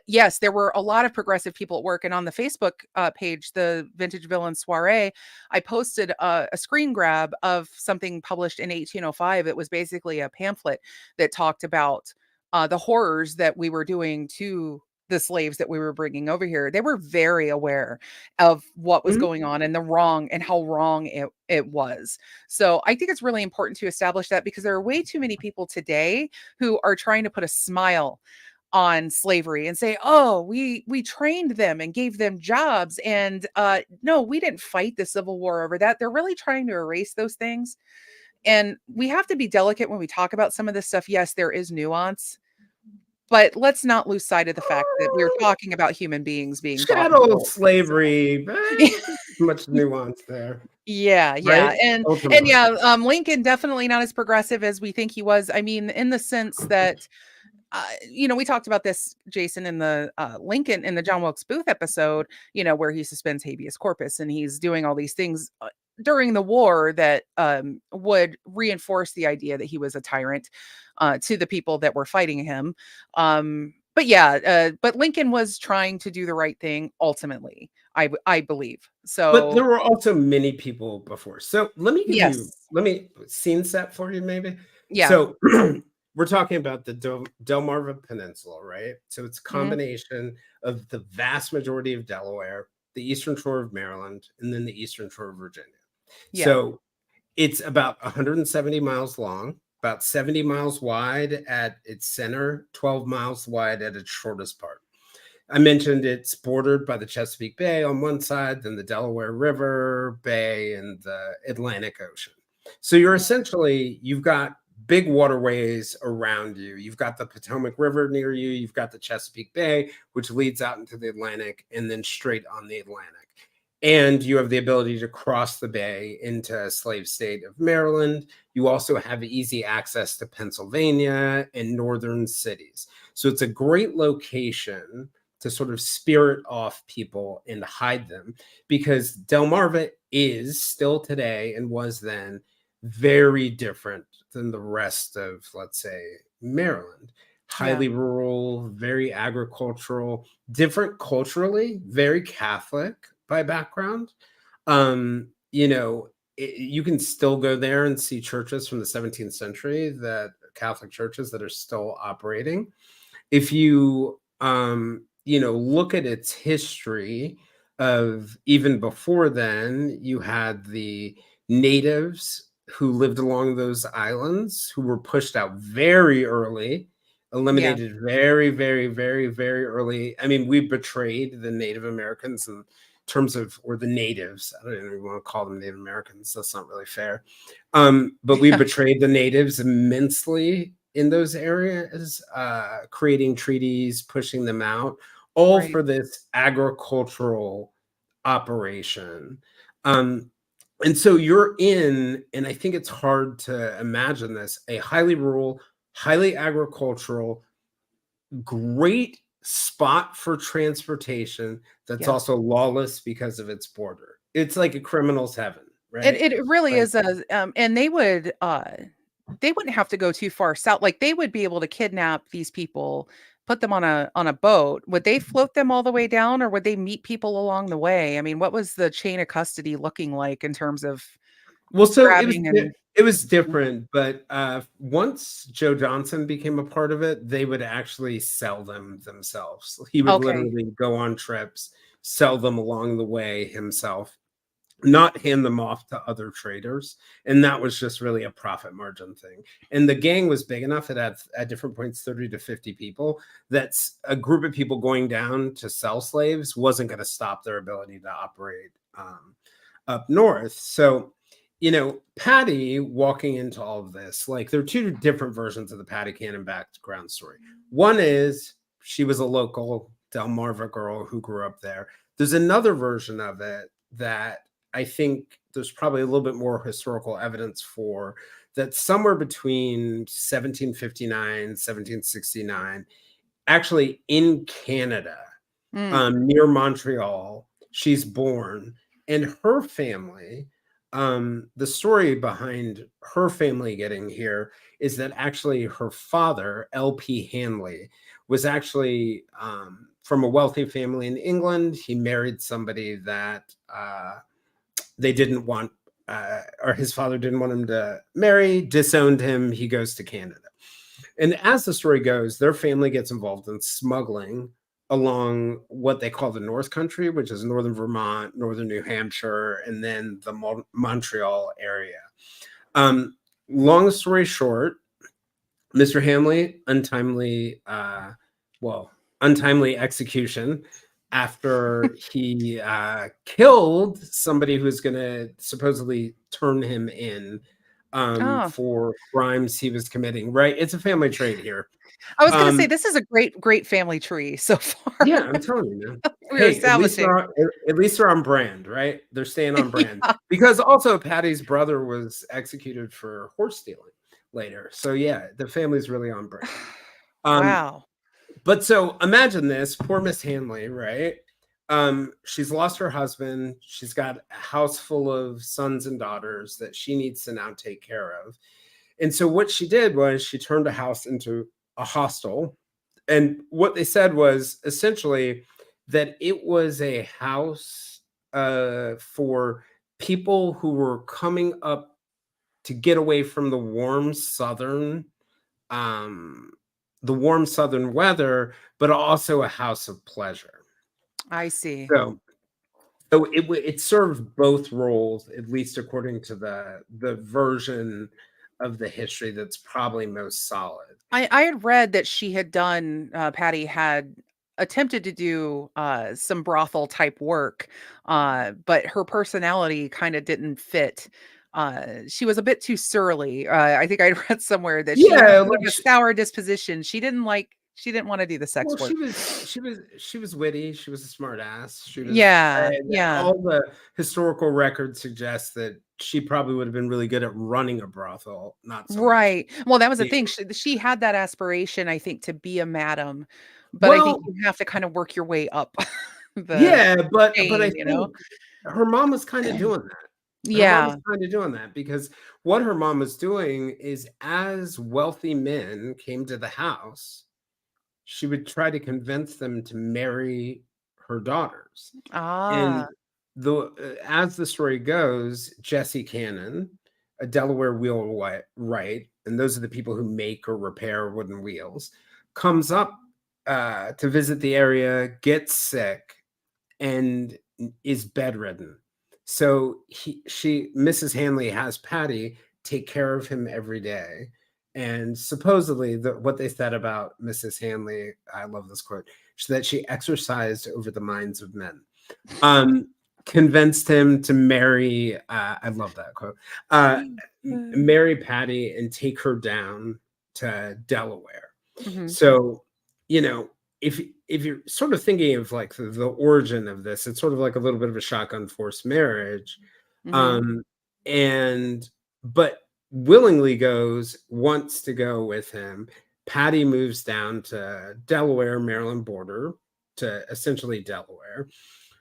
yes, there were a lot of progressive people at work, and on the Facebook, page, the Vintage Villain Soiree, I posted a screen grab of something published in 1805. It was basically a pamphlet that talked about, the horrors that we were doing to the slaves that we were bringing over here. They were very aware of what was Mhm. going on and the wrong and how wrong it was. So, I think it's really important to establish that because there are way too many people today who are trying to put a smile on slavery and say, "Oh, we trained them and gave them jobs and no, we didn't fight the Civil War over that." They're really trying to erase those things. And we have to be delicate when we talk about some of this stuff. Yes, there is nuance, but let's not lose sight of the fact that we're talking about human beings being bought and Chattel sold. So slavery, much nuance there, yeah, right? yeah, and Ultimately. yeah, Lincoln definitely not as progressive as we think he was. I mean, in the sense that we talked about this, Jason, in the Lincoln in the John Wilkes Booth episode, where he suspends habeas corpus and he's doing all these things during the war that would reinforce the idea that he was a tyrant to the people that were fighting him. But yeah, but Lincoln was trying to do the right thing ultimately. I believe But there so. were also many people before. So Yes, let me scene set for you maybe. yeah, So we're talking about the Delmarva Peninsula, right? So it's a mhm, combination of the vast majority of Delaware, the eastern shore of Maryland, and then the eastern shore of Virginia. yeah, So it's about 170 miles long, about 70 miles wide at its center, 12 miles wide at its shortest part. I mentioned it's bordered by the Chesapeake Bay on one side, then the Delaware River, Bay, and the Atlantic Ocean. So you've got big waterways around you. You've got the Potomac River near you. You've got the Chesapeake Bay, which leads out into the Atlantic and then straight on the Atlantic. And you have the ability to cross the bay into a slave state of Maryland. You also have easy access to Pennsylvania and northern cities. So it's a great location to sort of spirit off people and hide them because Delmarva is still today and was then very different than the rest of, let's say, Maryland. yeah, Highly rural, very agricultural, different culturally, very Catholic by background. You can still go there and see churches from the 17th century that Catholic churches that are still operating. If you look at its history of even before then, you had the natives who lived along those islands who were pushed out very early, Yeah. eliminated very, very, very, very early. I mean, we betrayed the Native Americans in terms of, or the natives. I don't even want to call them Native Americans. That's not really fair. But we betrayed the natives immensely in those areas, creating treaties, pushing them out, all Right. for this agricultural operation. And so you're in, and I think it's hard to imagine this, a highly rural, highly agricultural, great spot for transportation that's Yeah. also lawless because of its border. It's like a criminal's heaven, It right? it really Like, is and they wouldn't have to go too far south. Like, they would be able to kidnap these people, put them on a boat. Would they float them all the way down, or would they meet people along the way? I mean, what was the chain of custody looking like in terms of well, so grabbing and it was different, but once Joe Johnson became a part of it, they would actually sell them themselves. He would Okay. literally go on trips, sell them along the way himself, not hand them off to other traders. And that was just really a profit margin thing. And the gang was big enough, it had at different points 30 to 50 people. That's a group of people going down to sell slaves wasn't going to stop their ability to operate up north. So, Patty walking into all of this, like, there are two different versions of the Patty Cannon background story. One is she was a local Delmarva girl who grew up there. There's another version of it that I think there's probably a little bit more historical evidence for, that somewhere between 1759, 1769, actually in Canada, Mm. near Montreal, she's born. And her family, the story behind her family getting here is that actually her father, L.P. Hanley, was actually from a wealthy family in England. He married somebody that they didn't want, or his father didn't want him to marry, disowned him. He goes to Canada. And as the story goes, their family gets involved in smuggling along what they call the North Country, which is northern Vermont, northern New Hampshire, and then the Montreal area. Long story short, Mr. Hamley, untimely execution after he killed somebody who was going to supposedly turn him in Oh, for crimes he was committing. Right? It's a family trait here. I was gonna say Um, this is a great family tree so far. yeah, I'm telling you, man. We're Hey, establishing. at least they're on brand, right? They're staying on brand, Yeah. because also Patty's brother was executed for horse stealing later. So yeah, the family's really on brand. Um, Wow. But so imagine this, poor Miss Hanley, right? She's lost her husband. She's got a house full of sons and daughters that she needs to now take care of. And so what she did was she turned a house into a hostel. And what they said was essentially that it was a house for people who were coming up to get away from um, the warm southern weather, but also a house of pleasure. I see. So, it served both roles, at least according to the version of the history that's probably most solid. I had read that she had done Patty had attempted to do some brothel type work, but her personality kind of didn't fit. She was a bit too surly. I think I read somewhere that she had Yeah, sort like of a sour disposition. She didn't want to do the sex well, work. she was witty. She was a smart ass. She was Yeah, yeah. all the historical records suggest that she probably would have been really good at running a brothel, not so much Right. Well, that was the being. thing. She had that aspiration, I think, to be a madam, but I think Well, you have to kind of work your way up the yeah, but I chain, you know? think her mom was kind of doing that. Her mom was Yeah. kind of doing that because what her mom was doing is, as wealthy men came to the house, she would try to convince them to marry her daughters. And Ah, as the story goes, Jesse Cannon, a Delaware wheelwright, and those are the people who make or repair wooden wheels, comes up to visit the area, gets sick, and is bedridden. So Mrs. Hanley has Patty take care of him every day. And supposedly, what they said about Mrs. Hanley, I love this quote, that she exercised over the minds of men. Convinced him to marry, I love that quote, marry Patty and take her down to Delaware. Mhm. So, you know, if you're sort of thinking of like the origin of this, it's sort of like a little bit of a shotgun forced marriage. Mhm. Um, and but willingly wants to go with him. Patty moves down to Delaware, Maryland border to essentially Delaware.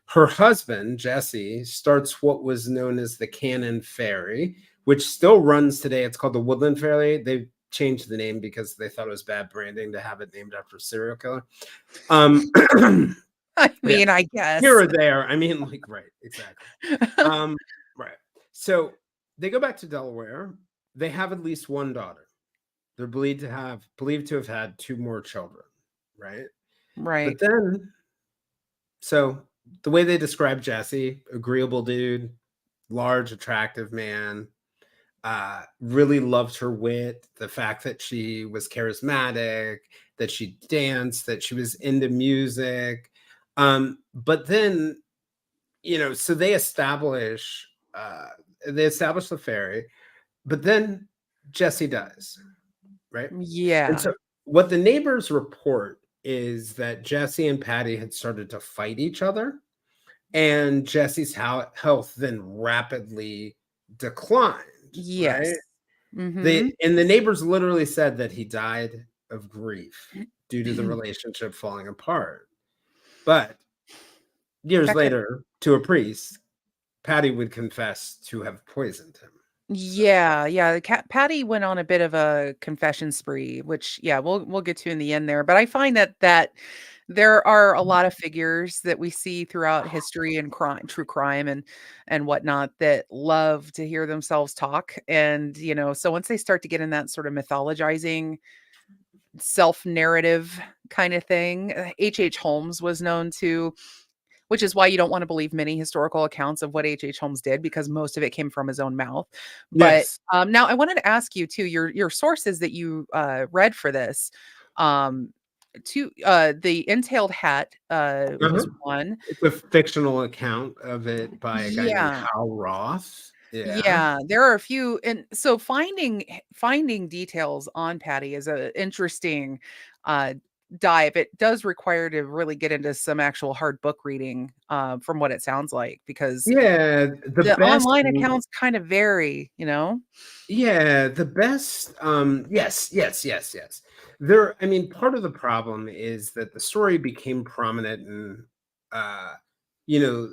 Her husband, Jesse, starts what was known as the Cannon Ferry, which still runs today. It's called the Woodland Ferry. They changed the name because they thought it was bad branding to have it named after a serial killer. I Yeah, mean, I here guess. or there. I mean, like, right, exactly. Right. So they go back to Delaware. They have at least one daughter. They're believed to have had two more children, right? But Right. then, so the way they describe Jesse, agreeable dude, large, attractive man, really loved her wit, the fact that she was charismatic, that she danced, that she was into music. But then, so they establish the ferry, but then Jesse dies, right? And Yeah. so what the neighbors report is that Jesse and Patty had started to fight each other, and Jesse's health then rapidly declined, right? Yes. Mhm. And the neighbors literally said that he died of grief due to the relationship falling apart. But years That could later, to a priest, Patty would confess to have poisoned him. So, Yeah, yeah, the cat Patty went on a bit of a confession spree, which, yeah, we'll get to in the end there, but I find that there are a lot of figures that we see throughout history and true crime and whatnot that love to hear themselves talk, and, so once they start to get in that sort of mythologizing, self-narrative kinda thing, H. Holmes was known to, which is why you don't wanna believe many historical accounts of what H. Holmes did because most of it came from his own mouth. But, yes. now I wanted to ask you too, your sources that you, read for this, um, the entailed hat, Uh-huh. was one. It's a fictional account of it by a guy named Yeah. Hal Roth. Yeah. Yeah, there are a few, and so finding details on Patty is a interesting, uh, dive. It does require to really get into some actual hard book reading, from what it sounds like, because Yeah. The the best online accounts kind of vary, you know? Yeah, the best, yes. I mean, part of the problem is that the story became prominent and, you know,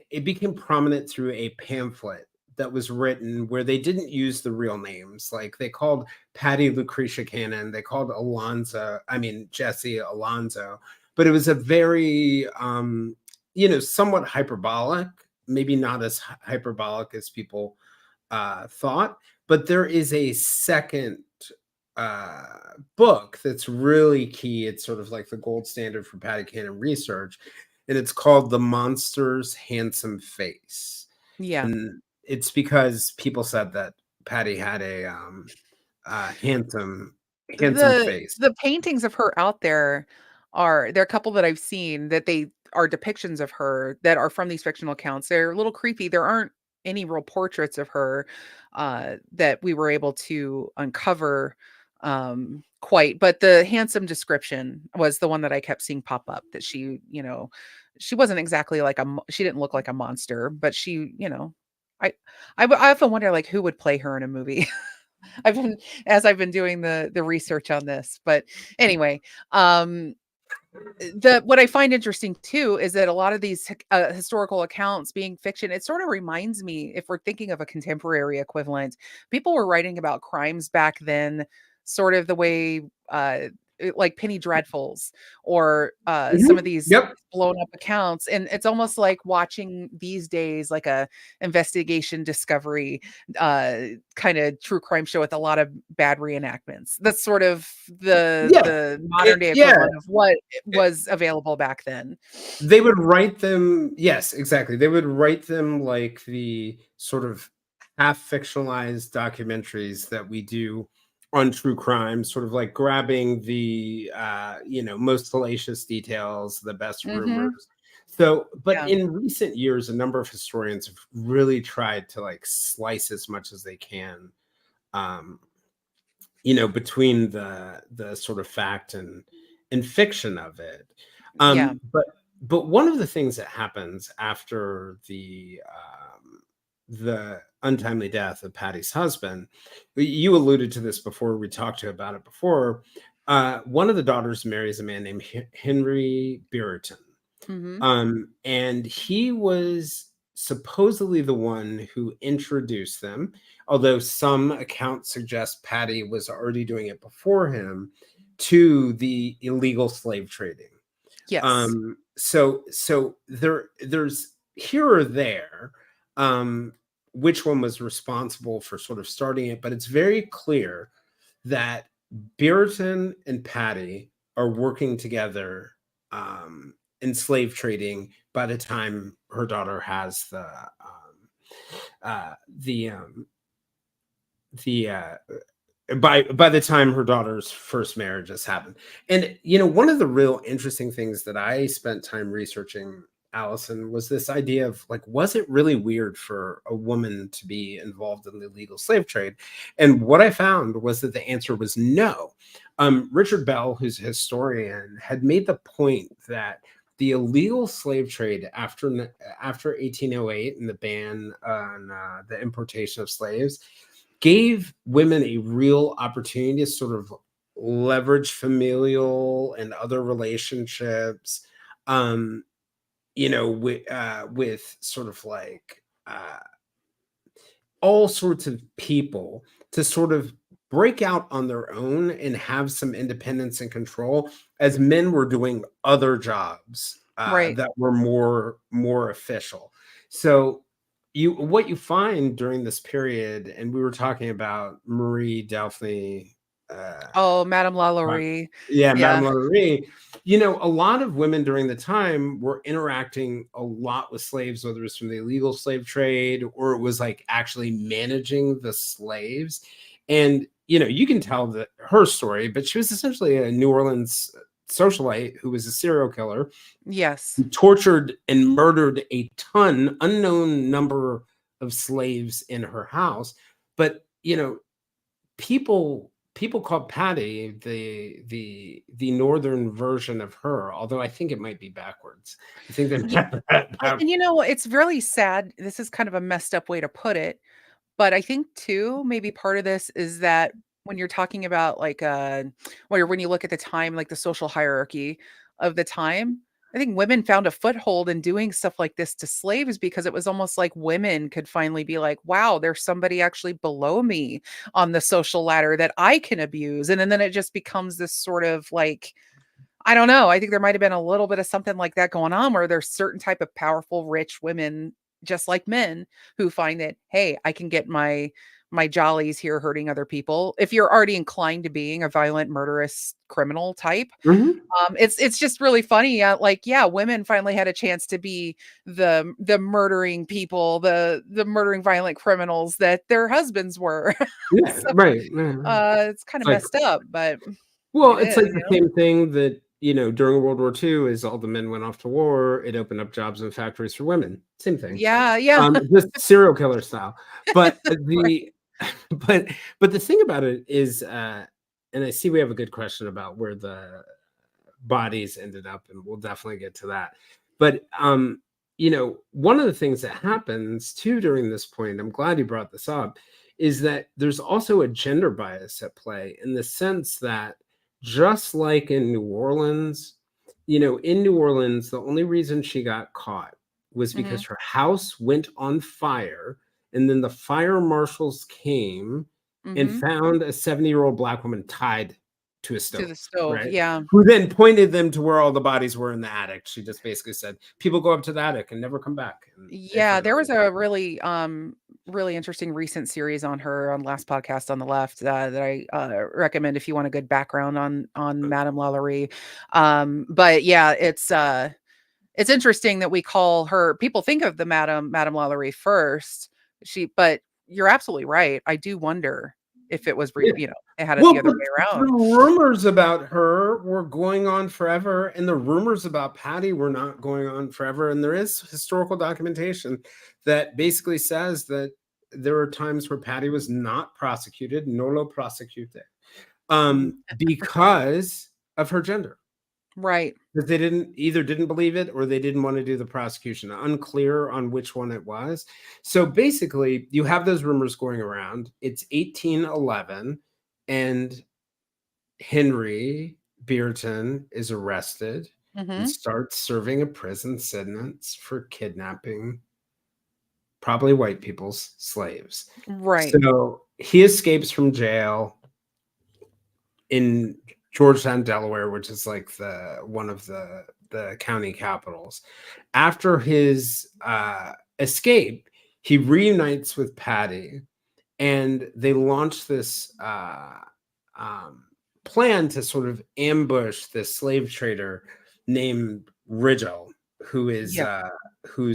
it became prominent through a pamphlet that was written where they didn't use the real names. Like they called Patty Lucretia Cannon, they called Jesse Alonzo, but it was a very, somewhat hyperbolic, maybe not as hyperbolic as people thought, but there is a second book that's really key. It's sort of like the gold standard for Patty Cannon research, and it's called The Monster's Handsome Face. Yeah. And it's because people said that Patty had a handsome face. The paintings of her out there are a couple that I've seen that they are depictions of her that are from these fictional accounts. They're a little creepy. There aren't any real portraits of her, that we were able to uncover, quite, but the handsome description was the one that I kept seeing pop up, that she wasn't exactly like she didn't look like a monster, but I I often wonder, like, who would play her in a movie? I've been as I've been doing the research on this, but anyway, um, the what I find interesting too is that a lot of these historical accounts being fiction, it sort of reminds me, if we're thinking of a contemporary equivalent, people were writing about crimes back then, sort of the way like penny dreadfuls or some of Mhm. these Yep. blown up accounts, and it's almost like watching these days like a investigation discovery kind of true crime show with a lot of bad reenactments. That's sort of Yeah. the modern day Yeah. equivalent of what was available back then. They would write them, yes, exactly. They would write them like the sort of half fictionalized documentaries that we do on true crime, sort of like grabbing the most salacious details, the best rumors. Hmm. So, but Yeah. in recent years, a number of historians have really tried to like slice as much as they can, um, between the sort of fact and fiction of it. Yeah. But one of the things that happens after the untimely death of Patty's husband, you alluded to this before, we talked to about it before. One of the daughters marries a man named Henry Brereton. Hmm. And he was supposedly the one who introduced them, although some accounts suggest Patty was already doing it before him, to the illegal slave trading. Yes. So there's here or there, um, which one was responsible for sort of starting it, but it's very clear that Brereton and Patty are working together, in slave trading by the time her daughter has the the by the time her daughter's first marriage has happened. And one of the real interesting things that I spent time researching, Allison, was this idea of like, was it really weird for a woman to be involved in the illegal slave trade? And what I found was that the answer was no. Richard Bell, who's a historian, had made the point that the illegal slave trade after 1808 and the ban on the importation of slaves gave women a real opportunity to sort of leverage familial and other relationships, with sort of like all sorts of people to sort of break out on their own and have some independence and control as men were doing other jobs Right. that were more official. So what you find during this period, and we were talking about Marie Delphine, uh, Oh, Madame Right. Lalaurie. Yeah, Madame Yeah. Lalaurie. A lot of women during the time were interacting a lot with slaves, whether it was from the illegal slave trade or it was like actually managing the slaves. And you can tell her story, but she was essentially a New Orleans socialite who was a serial killer, Yes. who tortured and murdered a unknown number of slaves in her house. But people call Patty the northern version of her, although I think it might be backwards. I think Yeah. that And it's really sad. This is kind of a messed up way to put it, but I think too, maybe part of this is that when you're talking about like or when you look at the time, like the social hierarchy of the time, I think women found a foothold in doing stuff like this to slaves because it was almost like women could finally be like, wow, there's somebody actually below me on the social ladder that I can abuse. And then it just becomes this sort of like, I don't know. I think there might have been a little bit of something like that going on where there's certain type of powerful, rich women, just like men, who find that, hey, I can get my jollies here hurting other people. If you're already inclined to being a violent, murderous criminal type, Mhm. it's just really funny. Like, yeah, women finally had a chance to be the murdering people, the murdering violent criminals that their husbands were. Yeah, So right. Yeah, right. it's kind It's of like, messed up, but well, it it's is, like the same thing that during World War II, as all the men went off to war, it opened up jobs in factories for women. Same thing. Yeah, yeah. Just serial killer style. But Right. the but but the thing about it is, and I see we have a good question about where the bodies ended up, and we'll definitely get to that. But one of the things that happens too during this point, I'm glad you brought this up, is that there's also a gender bias at play in the sense that just like in New Orleans, in New Orleans, the only reason she got caught was because Mhm, her house went on fire, and then the fire marshals came and mhm. found a 70-year-old Black woman tied to a To stove, the stove, right? yeah. Who then pointed them to where all the bodies were in the attic. She just basically said, people go up to the attic and never come back. And they Yeah, find there all was the a bodies. really, really interesting recent series on her on last podcast on the left, that I, recommend if you want a good background on Madame Lalaurie. But yeah, it's interesting that we call her people think of the Madame Lalaurie first. But you're absolutely right. I do wonder if it was Yeah. it had it the Well, other but way the around. rumors about her were going on forever, and the rumors about Patty were not going on forever. And there is historical documentation that basically says that there were times where Patty was not prosecuted, nolo prosecute, because of her gender. Right. Because they didn't believe it or they didn't want to do the prosecution. Unclear on which one it was. So basically, you have those rumors going around. It's 1811, and Henry Beerton is arrested and Mhm. starts serving a prison sentence for kidnapping probably white people's slaves. Right. So he escapes from jail in Georgetown, Delaware, which is like the one of the county capitals. After his escape, he reunites with Patty, and they launch this um, plan to sort of ambush this slave trader named Rigel, who is Yeah. who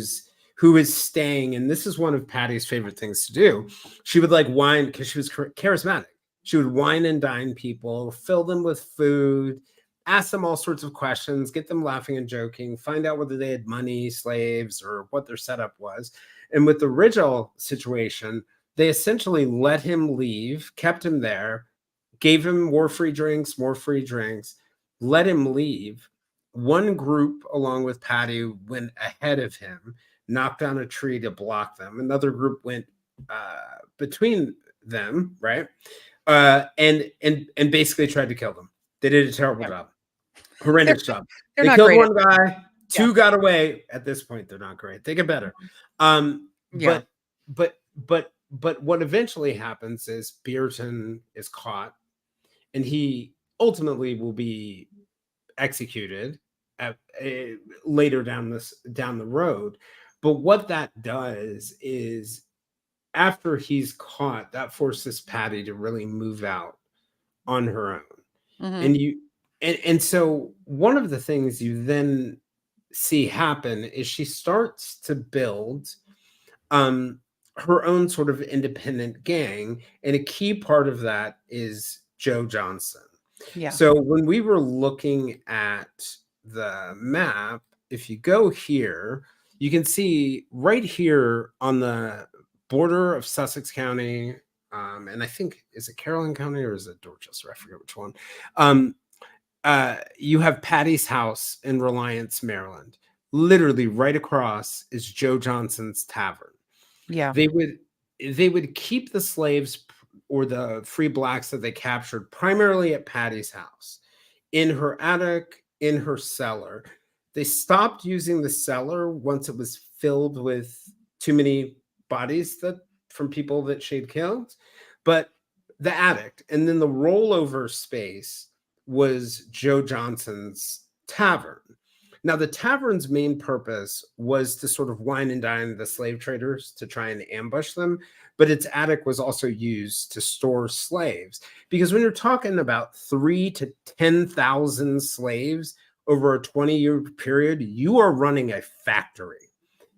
is staying. And this is one of Patty's favorite things to do. She would like wine because she was charismatic. She would wine and dine people, fill them with food, ask them all sorts of questions, get them laughing and joking, find out whether they had money, slaves, or what their setup was. And with the Rigel situation, they essentially let him leave, kept him there, gave him more free drinks, let him leave. One group, along with Patty, went ahead of him, knocked down a tree to block them. Another group went between them, right? And basically tried to kill them. They did a terrible Yeah. job, They're horrendous job. they're They not killed great at one guy, yeah. two got away. At this point, they're not great. They get better. Yeah. But what eventually happens is Beerton is caught, and he ultimately will be executed at, later down the road. But what that does is, after he's caught, that forces Patty to really move out on her own. Mhm. And so one of the things you then see happen is she starts to build um her own sort of independent gang, and a key part of that is Joe Johnson. Yeah. So when we were looking at the map, if you go here, you can see right here on the border of Sussex County, and I think, is it Caroline County or is it Dorchester? I forget which one. Um, you have Patty's house in Reliance, Maryland. Literally right across is Joe Johnson's tavern. Yeah. They would keep the slaves or the free blacks that they captured primarily at Patty's house, in her attic, in her cellar. They stopped using the cellar once it was filled with too many bodies that from people that she'd killed, but the attic and then the rollover space was Joe Johnson's tavern. Now, the tavern's main purpose was to sort of wine and dine the slave traders to try and ambush them, but its attic was also used to store slaves. Because when you're talking about 3 to 10,000 slaves over a 20-year period, you are running a factory.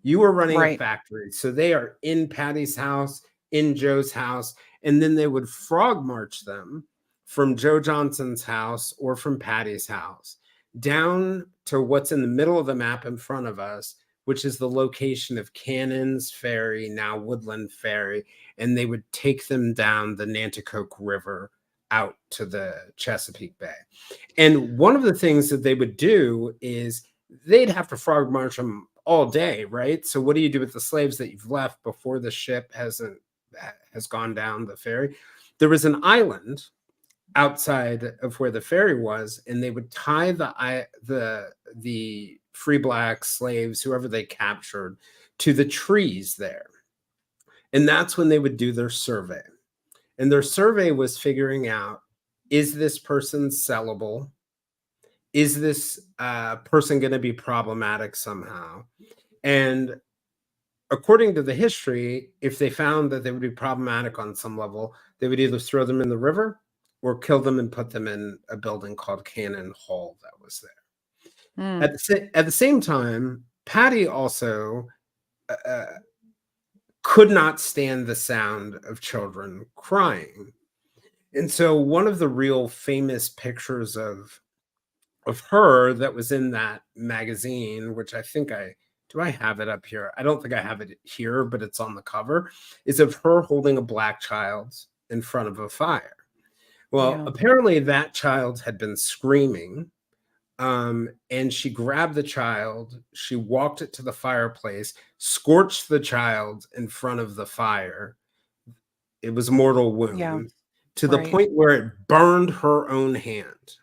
You are running a Right. factory. So they are in Patty's house, in Joe's house, and then they would frog march them from Joe Johnson's house or from Patty's house down to what's in the middle of the map in front of us, which is the location of Cannon's Ferry, now Woodland Ferry, and they would take them down the Nanticoke River out to the Chesapeake Bay. And one of the things that they would do is they'd have to frog march them all day, right? So what do you do with the slaves that you've left before the ship has gone down the ferry? There was an island outside of where the ferry was, and they would tie the free black slaves, whoever they captured, to the trees there. And that's when they would do their survey. And their survey was figuring out is this person sellable? Is this person going to be problematic somehow? And according to the history, if they found that they would be problematic on some level, they would either throw them in the river or kill them and put them in a building called Cannon Hall that was there. Mm. At the same time, Patty also could not stand the sound of children crying. And so one of the real famous pictures of her that was in that magazine, which I think I have it up here? I don't think I have it here, but it's on the cover, is of her holding a black child in front of a fire. Well, Yeah. apparently that child had been screaming, and she grabbed the child, she walked it to the fireplace, scorched the child in front of the fire. It was mortal Yeah. wound to the Right. point where it burned her own hand,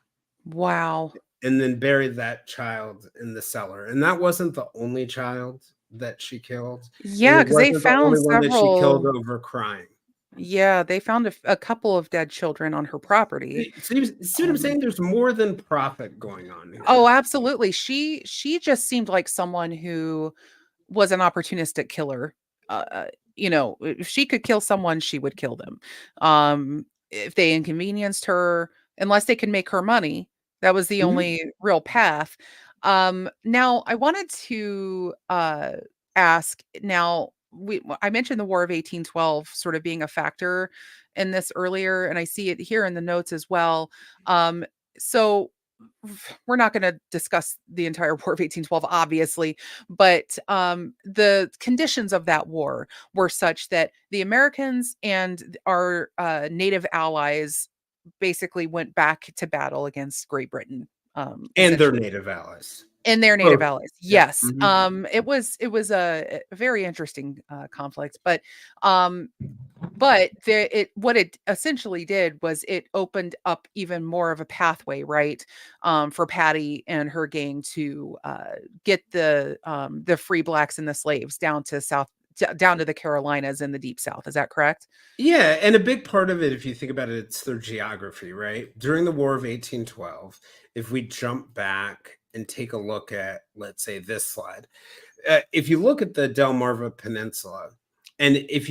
Wow. and then buried that child in the cellar. And that wasn't the only child that she killed, and Yeah, it because they wasn't the found only one that she killed several. over crying. Yeah, they found a couple of dead children on her property. See what I'm saying? There's more than profit going on here. Oh, absolutely. She just seemed like someone who was an opportunistic killer. If she could kill someone, she would kill them. If they inconvenienced her, unless they could make her money, that was the Mhm. only real path. Now I wanted to ask. Now I mentioned the War of 1812 sort of being a factor in this earlier, and I see it here in the notes as well. So we're not going to discuss the entire War of 1812, obviously, but the conditions of that war were such that the Americans and our native allies basically went back to battle against Great Britain, And their essentially. native allies. And their native Both. allies, Yeah. yes. Mhm. It was a very interesting conflict, um, but what it essentially did was it opened up even more of a pathway, right, for Patty and her gang to, get the free blacks and the slaves down to the Carolinas and the Deep South. Is that correct? Yeah, and a big part of it, if you think about it, it's their geography, right? During the War of 1812, if we jump back and take a look at, let's say, this slide, if you look at the Delmarva Peninsula, and if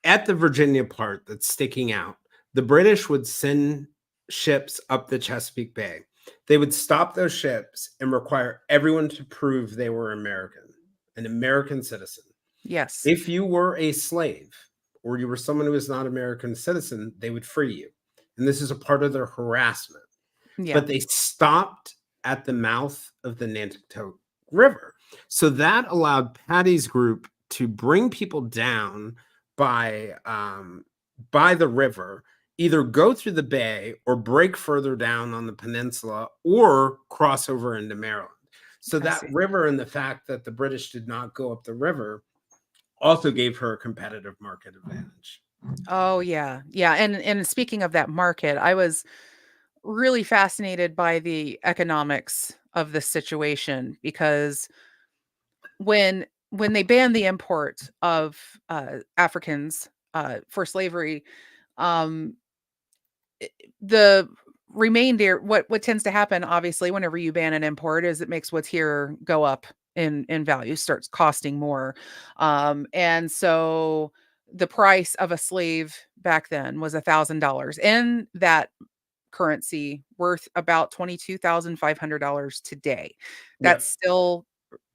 at the Virginia part that's sticking out, the British would send ships up the Chesapeake Bay. They would stop those ships and require everyone to prove they were American, an American citizen. Yes. If you were a slave or you were someone who was not American citizen, they would free you. And this is a part of their harassment. Yeah. But they stopped at the mouth of the Nanticoke River. So that allowed Patty's group to bring people down by the river, either go through the bay or break further down on the peninsula or cross over into Maryland. So I that see. river and the fact that the British did not go up the river also gave her a competitive market advantage. Oh, yeah. Yeah, and speaking of that market, I was really fascinated by the economics of this situation because when they banned the import of Africans for slavery, um, the remainder, what tends to happen, obviously, whenever you ban an import, is it makes what's here go up in value, starts costing more, and so the price of a slave back then was $1,000, and that currency worth about $22,500 today. Yeah. That's still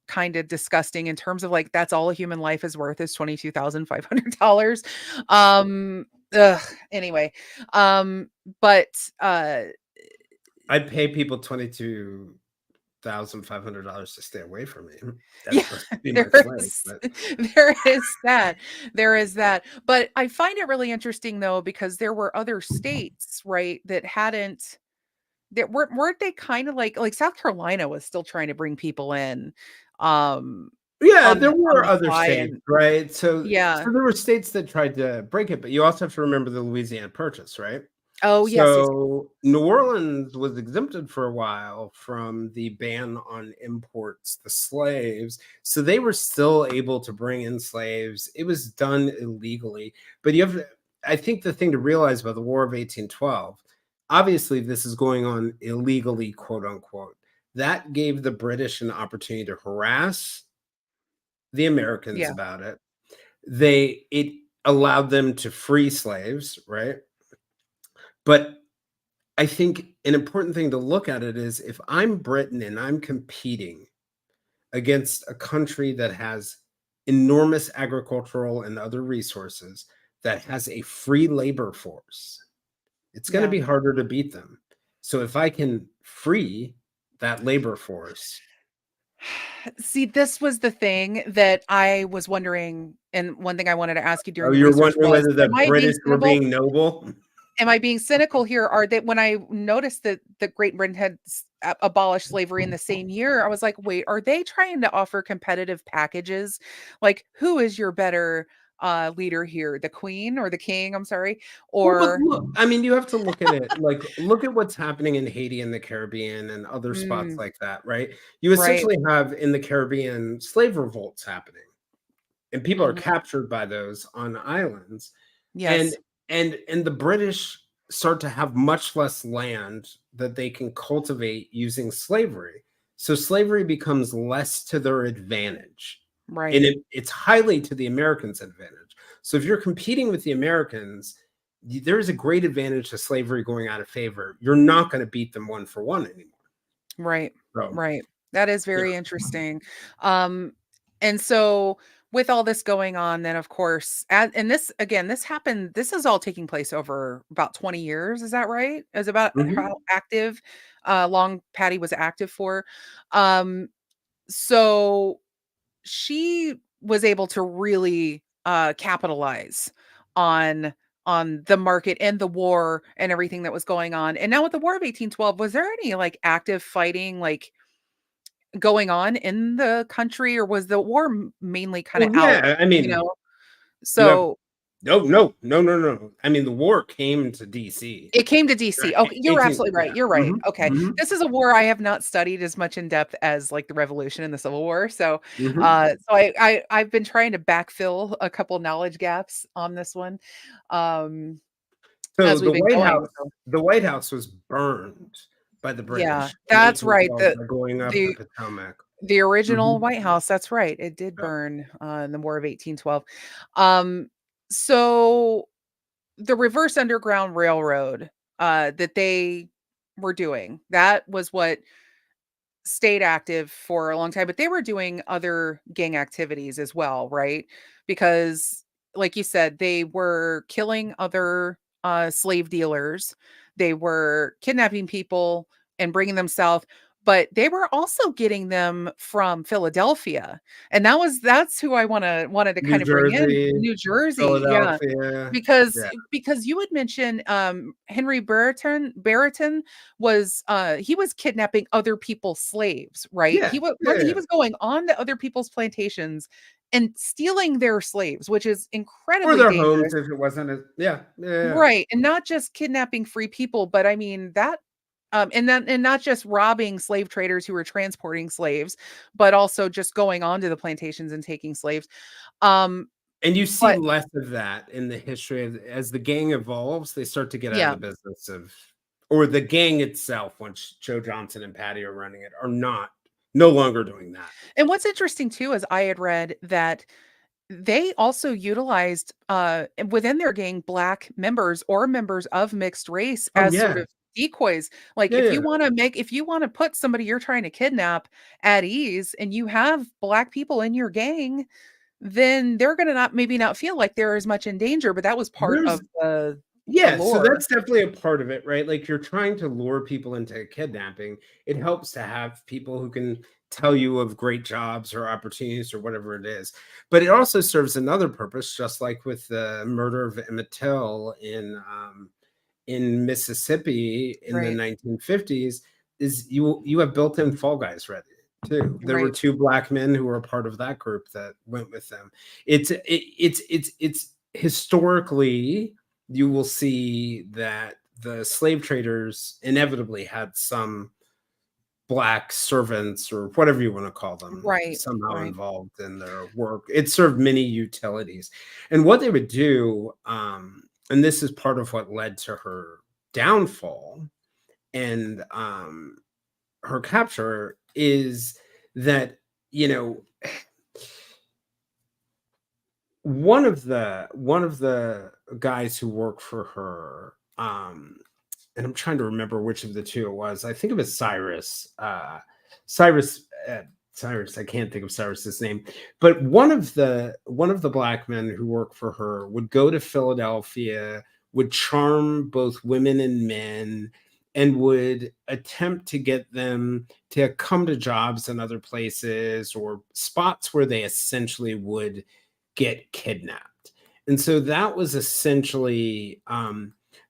kind of disgusting in terms of like that's all a human life is worth is $22,500. Ugh, anyway, but I'd pay people $22,500 to stay away from me. That yeah, person would be my there slave. is But there is that. There is that. But I find it really interesting though, because there were other states, right, that weren't they kind of like South Carolina was still trying to bring people in um yeah, on there on were the other fly states, and right? So yeah. there were states that tried to break it, but you also have to remember the Louisiana Purchase, right? Oh, yes, yes. So New Orleans was exempted for a while from the ban on imports, the slaves. So they were still able to bring in slaves. It was done illegally, but you have I think the thing to realize about the War of 1812, obviously this is going on illegally, quote unquote. That gave the British an opportunity to harass the Americans Yeah. about it. It allowed them to free slaves, right? But I think an important thing to look at it is if I'm Britain and I'm competing against a country that has enormous agricultural and other resources, that has a free labor force, it's going to Yeah. be harder to beat them. So if I can free that labor force. See, this was the thing that I was wondering, and one thing I wanted to ask you Oh, during the you're research wondering was, whether the am I being British were cynical? being noble? Am I being cynical here? Are that when I noticed that Great Britain had abolished slavery in the same year, I was like, wait, are they trying to offer competitive packages? Like, who is your better leader here, the Queen or the King? I'm sorry, Well, but or look, I mean, you have to look at it like look at what's happening in Haiti and the Caribbean and other spots mm, like that, right? You right? essentially have in the Caribbean slave revolts happening, and people are Mhm. captured by those on islands, and Yes, and the British start to have much less land that they can cultivate using slavery. So slavery becomes less to their advantage, and right. it's highly to the Americans' advantage. So if you're competing with the Americans, there's a great advantage to slavery going out of favor. You're not going to beat them one for one anymore. Right. So Right. That is yeah. very interesting. Um, and so with all this going on, then of course, and this again, this happened, this is all taking place over about 20 years. Is that right? Is about Mhm. how active long Patty was active for. Um, so she was able to really capitalize on the market and the war and everything that was going on. And now with the War of 1812, was there any like active fighting like going on in the country, or was the war mainly kind of Well, out, yeah. I you mean, know? you have So no, no, no, no, no. I mean, the war came to DC. it came to DC. Right, Okay, you're 18, absolutely yeah. right. You're right. Mhm, Okay. mhm, This is a war I have not studied as much in depth as like the Revolution and the Civil War. So mhm. I've been trying to backfill a couple knowledge gaps on this one. Um So as we've been going. So The White House was burned by the yeah, British in that's right. 1812 by going up the The Potomac. the original Mhm. White House, that's right. It did Yeah. burn in the War of 1812. Um so the reverse underground railroad that they were doing, that was what stayed active for a long time, but they were doing other gang activities as well, right? Because like you said, they were killing other slave dealers. They were kidnapping people and bringing them south, but they were also getting them from Philadelphia. And that's who I wanted to New kind of bring in, Jersey, New Jersey. Yeah. Philadelphia. Because Yeah. because you had mentioned, Henry Brereton was, he was kidnapping other people's slaves, right? Yeah. Yeah, He yeah. was going on to other people's plantations and stealing their slaves, which is Or incredibly their homes dangerous. if it wasn't as yeah, yeah, yeah. Right, and not just kidnapping free people, but I mean that, and not just robbing slave traders who were transporting slaves, but also just going onto the plantations and taking slaves. Um, And you see but less of that in the history of as the gang evolves, they start to get out of yeah. the business of or the gang itself, once Joe Johnson and Patty are running it, are not no longer doing that. And what's interesting too is I had read that they also utilized, within their gang, Black members or members of mixed race Oh, as sort yeah. of decoys. Like, Yeah, yeah. if you wanna put somebody you're trying to kidnap at ease and you have Black people in your gang, then they're gonna not maybe not feel like they're as much in danger, but that was part There's of the yeah, so lore. that's definitely a part of it, right? Like, you're trying to lure people into kidnapping. It helps to have people who can tell you of great jobs or opportunities or whatever it is. But it also serves another purpose, just like with the murder of Emmett Till in Mississippi in the Right, 1950s, is you have built-in fall guys ready too. There were right, 2 black men who were a part of that group that went with them. It's historically, you will see that the slave traders inevitably had some black servants or whatever you want to call them right, somehow right. involved in their work. It served many utilities. And what they would do, and this is part of what led to her downfall and her capture, is that, you know, one of the guys who worked for her, and I'm trying to remember which of the two it was. I think it was Cyrus. Cyrus. Cyrus. I can't think of Cyrus's name, but one of the black men who worked for her would go to Philadelphia, would charm both women and men, and would attempt to get them to come to jobs in other places or spots where they essentially would get kidnapped. And so that was essentially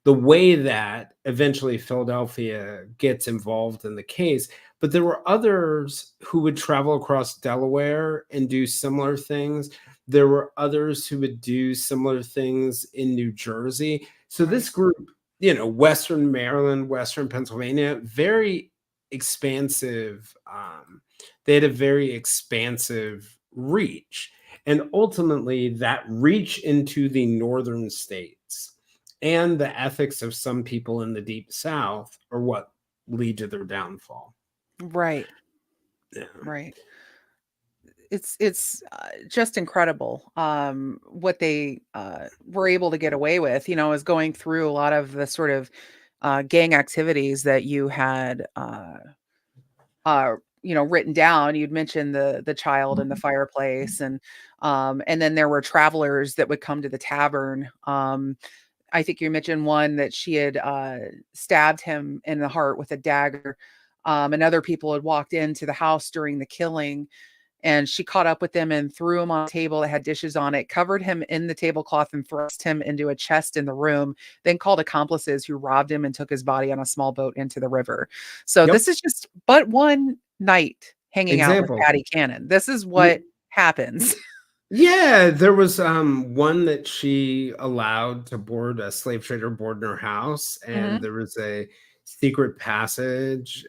the way that eventually Philadelphia gets involved in the case. But there were others who would travel across Delaware and do similar things. There were others who would do similar things in New Jersey. So Right. this group, Western Maryland, Western Pennsylvania, very expansive. They had a very expansive reach. And ultimately, that reach into the northern states and the ethics of some people in the deep South are what lead to their downfall. Right. Yeah. Right. It's just incredible, what they, were able to get away with, is going through a lot of the sort of, gang activities that you had, written down. You'd mentioned the child in the fireplace, and then there were travelers that would come to the tavern. I think you mentioned one that she had, stabbed him in the heart with a dagger, and other people had walked into the house during the killing, and she caught up with them and threw him on a table that had dishes on it, covered him in the tablecloth and thrust him into a chest in the room, then called accomplices who robbed him and took his body on a small boat into the river. So Yep. this is just but one night hanging out with Example. Patty Cannon. This is Ye- what happens. Yeah, there was one that she allowed to board a slave trader board in her house, and Mhm. there was a secret passage.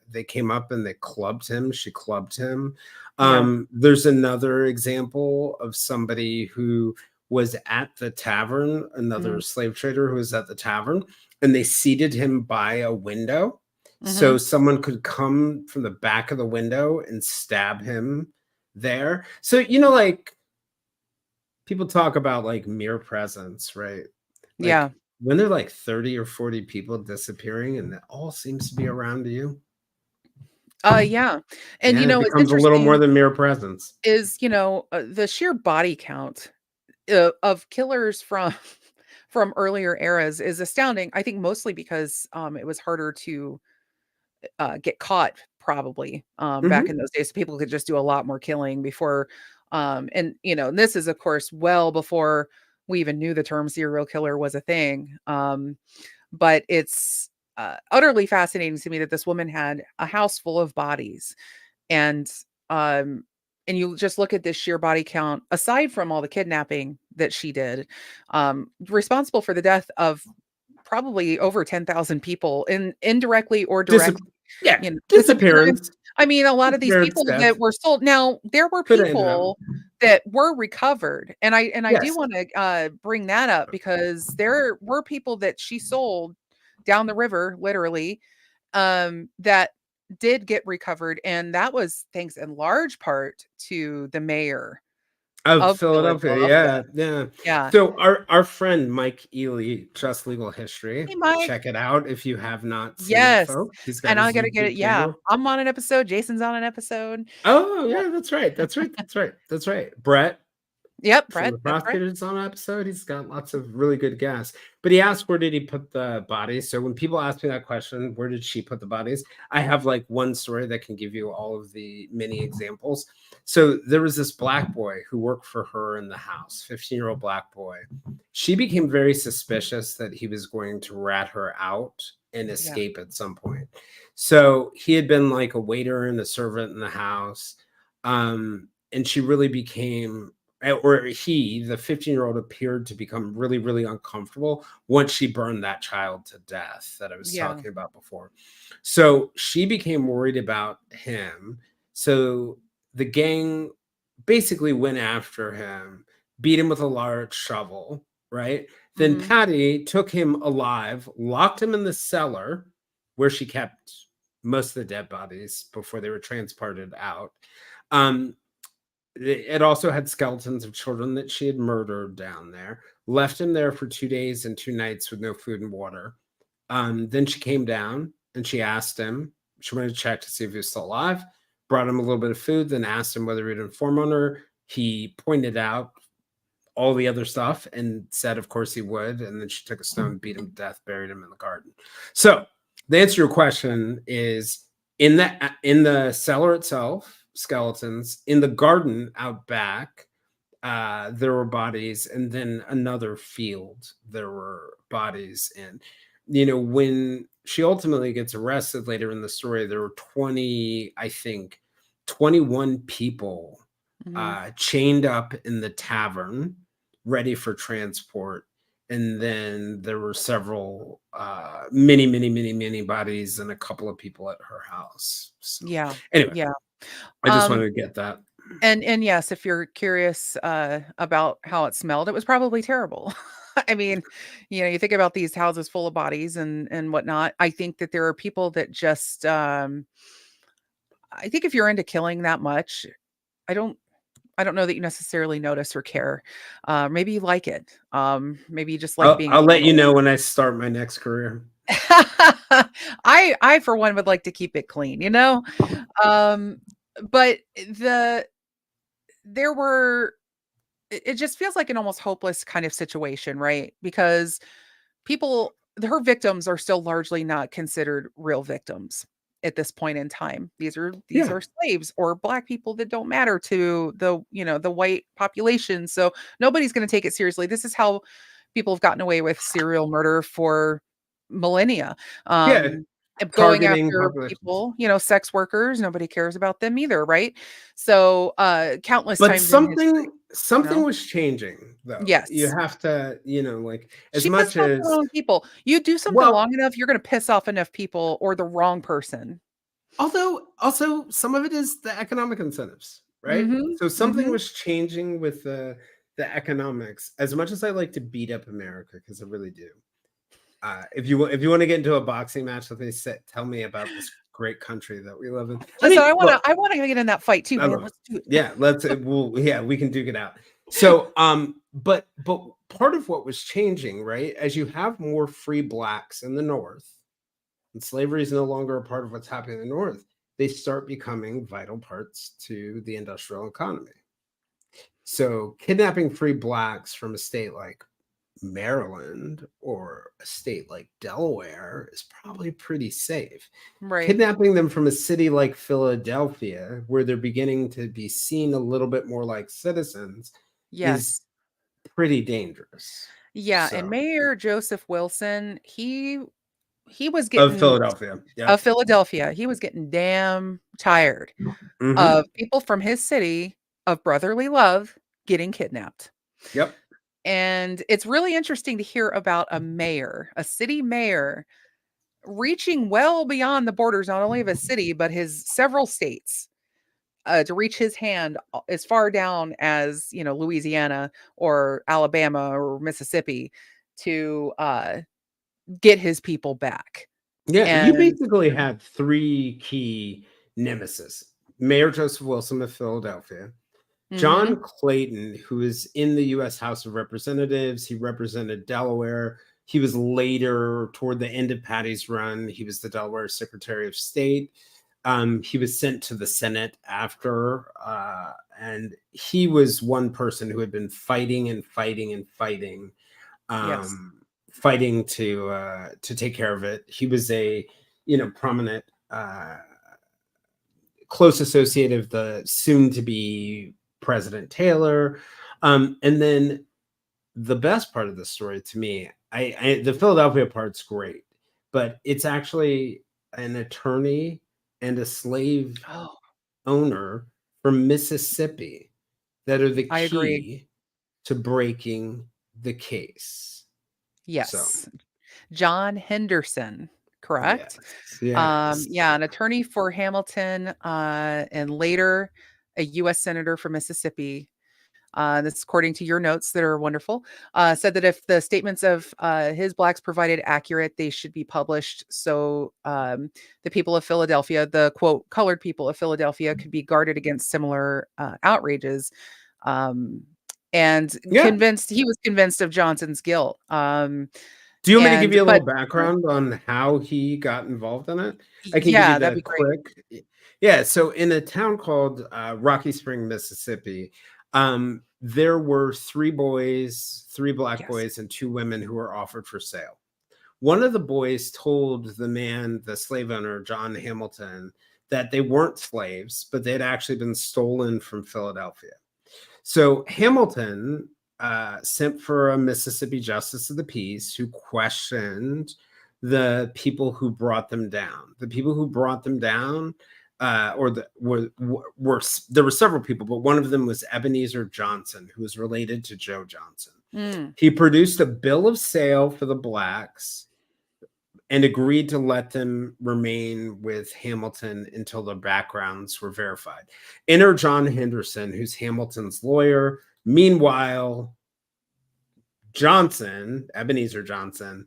They came up and they clubbed him. She clubbed him. Yeah. There's another example of somebody who was at the tavern, another Mhm. slave trader who was at the tavern, and they seated him by a window so Mhm. someone could come from the back of the window and stab him there. So, like people talk about like mere presence, right? Yeah. Like when there are like 30 or 40 people disappearing and it all seems to be around you. Yeah. And, Yeah, it it's becomes a little more interesting than mere presence. is, the sheer body count, of killers from from earlier eras is astounding. I think mostly because, it was harder to, get caught probably, back Mhm. in those days. So people could just do a lot more killing before, and, and this is, of course, well before we even knew the term serial killer was a thing. But it's, utterly fascinating to me that this woman had a house full of bodies, and, um, and you just look at this sheer body count, aside from all the kidnapping that she did, responsible for the death of probably over 10,000 people indirectly or Disap directly, Yeah, disappearance. disappearance. I mean, a lot of these Disappearance, people death. that were sold now, there were Coulda ended up. people that were recovered, and I do Yes. wanna, bring that up because there were people that she sold down the river, literally, that did get recovered, and that was thanks in large part to the mayor Of of Philadelphia, Philadelphia. yeah, yeah. Yeah. So our friend Mike Ely, Just Legal History, Hey, Mike. check it out if you have not seen it, Yes, folks. He's got and I his gotta get it, YouTube yeah. channel. I'm on an episode, Jason's on an episode. Oh, yeah, that's right, that's right, that's right, that's right. Brett Yep, from Brett, the that's right. prosecutors on episode. He's got lots of really good guests. But he asked, where did he put the bodies? So when people ask me that question, where did she put the bodies? I have like one story that can give you all of the many examples. So there was this black boy who worked for her in the house, 15-year-old black boy. She became very suspicious that he was going to rat her out and Yeah, escape at some point. So he had been like a waiter and a servant in the house. And she really became, or he, the 15-year-old, appeared to become really, really uncomfortable once she burned that child to death that I was yeah, talking about before. So she became worried about him. So the gang basically went after him, beat him with a large shovel, right? Then Mhm. Patty took him alive, locked him in the cellar where she kept most of the dead bodies before they were transported out. Um, it also had skeletons of children that she had murdered down there. Left him there for 2 days and 2 nights with no food and water. Then she came down and she asked him. She wanted to check to see if he was still alive. Brought him a little bit of food, then asked him whether he'd inform on her. He pointed out all the other stuff and said, of course, he would. And then she took a stone, beat him to death, buried him in the garden. So the answer to your question is in the cellar itself, skeletons. In the garden out back, there were bodies, and then another field there were bodies in. When she ultimately gets arrested later in the story, there were 20, I think, 21 people Mhm. chained up in the tavern, ready for transport. And then there were several, many, many, many, many bodies and a couple of people at her house. So, Yeah. anyway, Yeah. I just Um, wanted to get that. and yes, if you're curious, about how it smelled, it was probably terrible. I mean, you think about these houses full of bodies and whatnot. I think that there are people that just, I think if you're into killing that much, I don't I don't know that you necessarily notice or care. Maybe you like it. Maybe you just like being I'll let you cannibalistic. know when I start my next career. I for one would like to keep it clean. Um, but there were it just feels like an almost hopeless kind of situation, right? Because her victims are still largely not considered real victims at this point in time. These are Yeah. slaves or black people that don't matter to the white population. So nobody's going to take it seriously. This is how people have gotten away with serial murder for millennia. Yeah. Going Targeting after populations. people, sex workers, nobody cares about them either, right? So countless But times in something history, you something know. was changing, though. You Yes. have to, like, as She much pissed off the as wrong people. You do something well, long enough, you're gonna piss off enough people or the wrong person. although also some of it is the economic incentives, right? Mhm, So something mhm. was changing with the economics. As much as I like to beat up America, because I really do. If you want to get into a boxing match with me, tell me about this great country that we live in. I Listen, mean, I wanna look, I wanna get in that fight too, I man. love it. Let's do it. Yeah, we can duke it out. So, but part of what was changing, right, as you have more free blacks in the North, and slavery is no longer a part of what's happening in the North, they start becoming vital parts to the industrial economy. So, kidnapping free blacks from a state like Maryland or a state like Delaware is probably pretty safe. Right. Kidnapping them from a city like Philadelphia, where they're beginning to be seen a little bit more like citizens, is Yes. pretty dangerous. Yeah, and So, Mayor Joseph Wilson, he was of getting Philadelphia. of Yep. Philadelphia, he was getting damn tired Hmm. of people from his city of brotherly love getting kidnapped. Yep. And it's really interesting to hear about a city mayor reaching well beyond the borders, not only of a city, but his several states, to reach his hand as far down as, Louisiana or Alabama or Mississippi to get his people back. Yeah. You And basically had three key nemesis: Mayor Joseph Wilson of Philadelphia, mhm, John Clayton, who is in the US House of Representatives. He represented Delaware. He was later, toward the end of Patty's run, he was the Delaware Secretary of State. He was sent to the Senate after, and he was one person who had been fighting and fighting and fighting, yes, fighting to take care of it. He was a prominent, close associate of the soon to be President Taylor. And then the best part of the story to me, the Philadelphia part's great, but it's actually an attorney and a slave oh, owner from Mississippi that are the I agree. key to breaking the case. So, Yes. John Henderson, correct? yes, yes. Yeah, an attorney for Hamilton, and later a US senator from Mississippi. this is according to your notes that are wonderful, said that if the statements of his blacks provided accurate, they should be published so the people of Philadelphia, the quote, colored people of Philadelphia, could be guarded against similar outrages. And Yeah. he was convinced of Johnson's guilt. Do you want me to give you a But little background on how he got involved in it? I can give you yeah, that'd the be great. quick. Yeah, so in a town called Rocky Spring, Mississippi, there were three black Yes. boys, and two women who were offered for sale. One of the boys told the slave owner, John Hamilton, that they weren't slaves, but they had actually been stolen from Philadelphia. So Hamilton sent for a Mississippi justice of the peace who questioned the people who brought them down. The people who brought them down, were there were several people, but one of them was Ebenezer Johnson, who was related to Joe Johnson. Mm. He produced a bill of sale for the blacks and agreed to let them remain with Hamilton until their backgrounds were verified. Enter John Henderson, who's Hamilton's lawyer. Meanwhile, Ebenezer Johnson,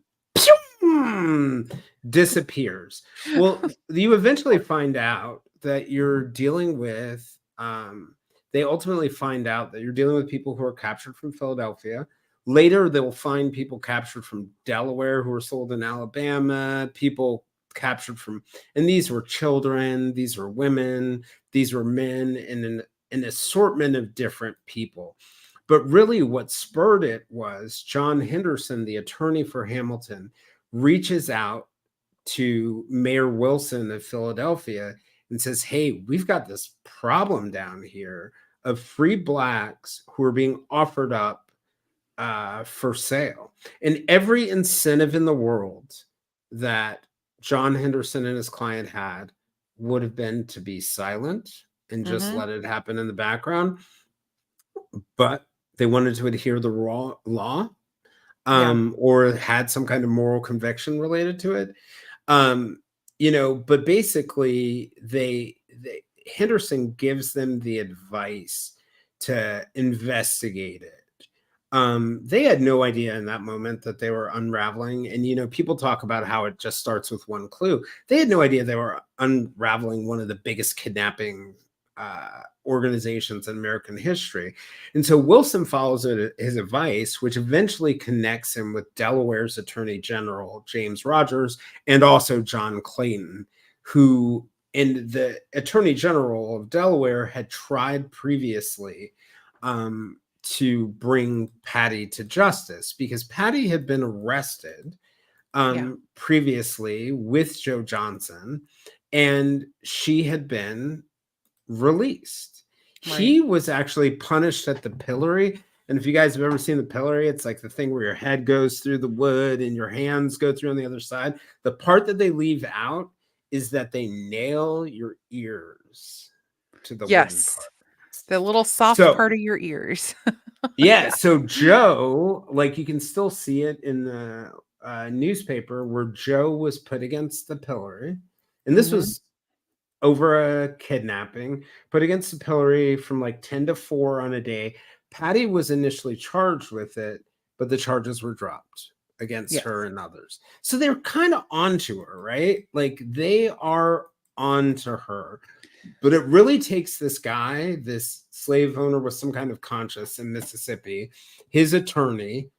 disappears. Well, you eventually find out that you're dealing with, they ultimately find out that you're dealing with people who are captured from Philadelphia. Later, they'll find people captured from Delaware who were sold in Alabama, people captured from, and these were children, these were women, these were men, and an assortment of different people. But really, what spurred it was John Henderson, the attorney for Hamilton, reaches out to Mayor Wilson of Philadelphia and says, hey, we've got this problem down here of free blacks who are being offered up for sale. And every incentive in the world that John Henderson and his client had would have been to be silent and just let it happen in the background. But they wanted to adhere the law, or had some kind of moral conviction related to it. But basically Henderson gives them the advice to investigate it. They had no idea in that moment that they were unraveling. And, people talk about how it just starts with one clue. They had no idea they were unraveling one of the biggest kidnapping organizations in American history. And so Wilson follows his advice, which eventually connects him with Delaware's Attorney General, James Rogers, and also John Clayton, who, and the Attorney General of Delaware had tried previously to bring Patty to justice, because Patty had been arrested previously with Joe Johnson, and she had been released. Right. He was actually punished at the pillory. And if you guys have ever seen the pillory, it's like the thing where your head goes through the wood and your hands go through on the other side. The part that they leave out is that they nail your ears to the wooden part. The little soft part of your ears. So Joe, like, you can still see it in the newspaper where Joe was put against the pillory. And this was over a kidnapping, put against the pillory from like 10 to 4 on a day. Patty was initially charged with it, but the charges were dropped against her and others. So they're kind of onto her, right? Like, they are onto her. But it really takes this guy, this slave owner with some kind of conscience in Mississippi, his attorney,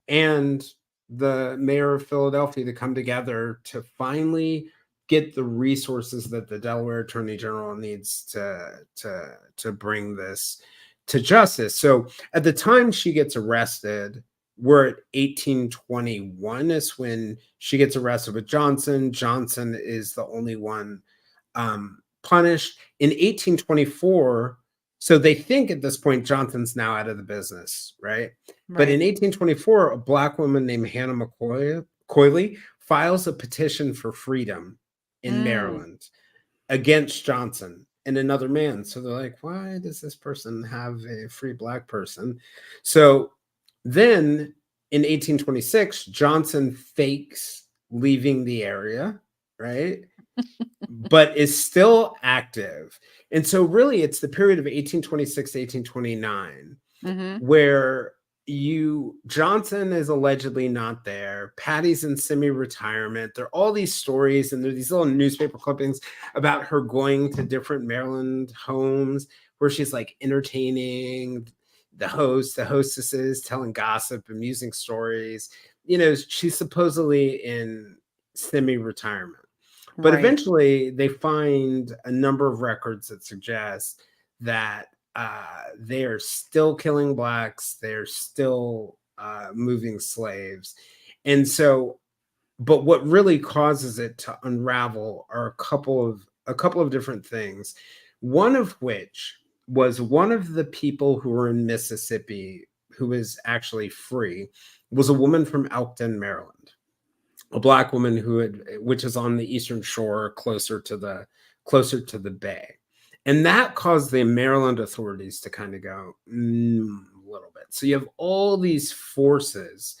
and the mayor of Philadelphia to come together to finally get the resources that the Delaware Attorney General needs to bring this to justice. So at the time she gets arrested, we're at 1821 is when she gets arrested with Johnson. Johnson is the only one punished. In 1824, so they think at this point Johnson's now out of the business, right? But in 1824, a black woman named Hannah McCoyley files a petition for freedom in Maryland against Johnson and another man. So they're like, why does this person have a free black person? So then in 1826, Johnson fakes leaving the area, right? But is still active. And so really it's the period of 1826 to 1829 Mhm. where Johnson is allegedly not there. Patty's in semi-retirement. There are all these stories, and there are these little newspaper clippings about her going to different Maryland homes where she's like entertaining the hostesses, telling gossip, amusing stories. She's supposedly in semi-retirement. But Right. eventually they find a number of records that suggest that they are still killing blacks. They're still moving slaves. And so, but what really causes it to unravel are a couple of different things. One of which was one of the people who were in Mississippi who was actually free was a woman from Elkton, Maryland, a black woman which is on the eastern shore, closer to the bay. And that caused the Maryland authorities to kind of go a little bit. So you have all these forces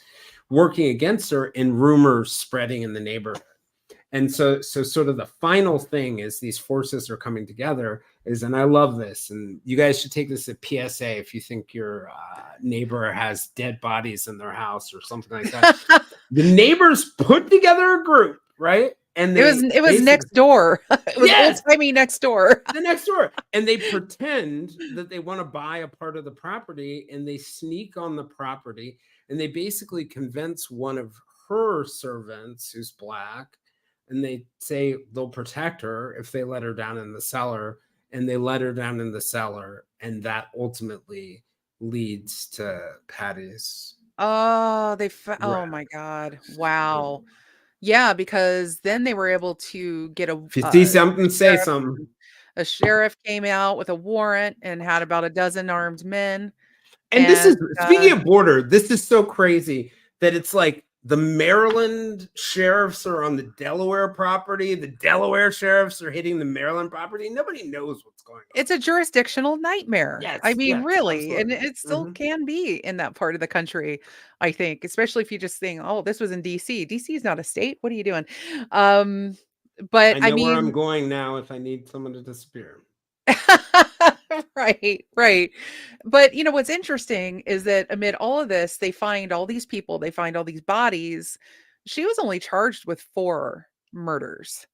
working against her and rumors spreading in the neighborhood. And so sort of the final thing is these forces are coming together and I love this, and you guys should take this at PSA if you think your neighbor has dead bodies in their house or something like that. The neighbors put together a group, right? And they It was basically, next door. It was yes, old-timey next door. the next door. And they pretend that they want to buy a part of the property, and they sneak on the property, and they basically convince one of her servants who's black, and they say they'll protect her if they let her down in the cellar, and they let her down in the cellar, and that ultimately leads to Patty's. Oh, Right. oh my God. Wow. Yeah, because then they were able to get If you see a something, say sheriff. something. A sheriff came out with a warrant and had about a dozen armed men, And this and, is, speaking of border, this is so crazy that it's like the Maryland sheriffs are on the Delaware property. The Delaware sheriffs are hitting the Maryland property. Nobody knows what's going on. it's a jurisdictional nightmare. I Yes, mean, yes, really, and absolutely. it still Mhm. can be in that part of the country, I think, especially if you just think, "Oh, this was in DC. DC is not a state. What are you doing?" Um, but I I know where I'm mean. going now if I need someone to disappear. Right, right. But, what's interesting is that amid all of this, they find all these people, they find all these bodies. She was only charged with 4 murders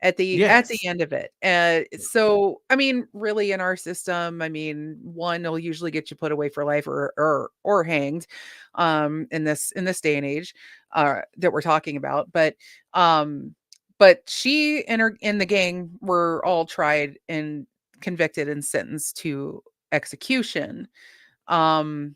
at the Yes. end of it. So, I mean, really in our system, I mean, 1 will usually get you put away for life or hanged, in this day and age, that we're talking about. But she and the gang were all tried and convicted and sentenced to execution. Um,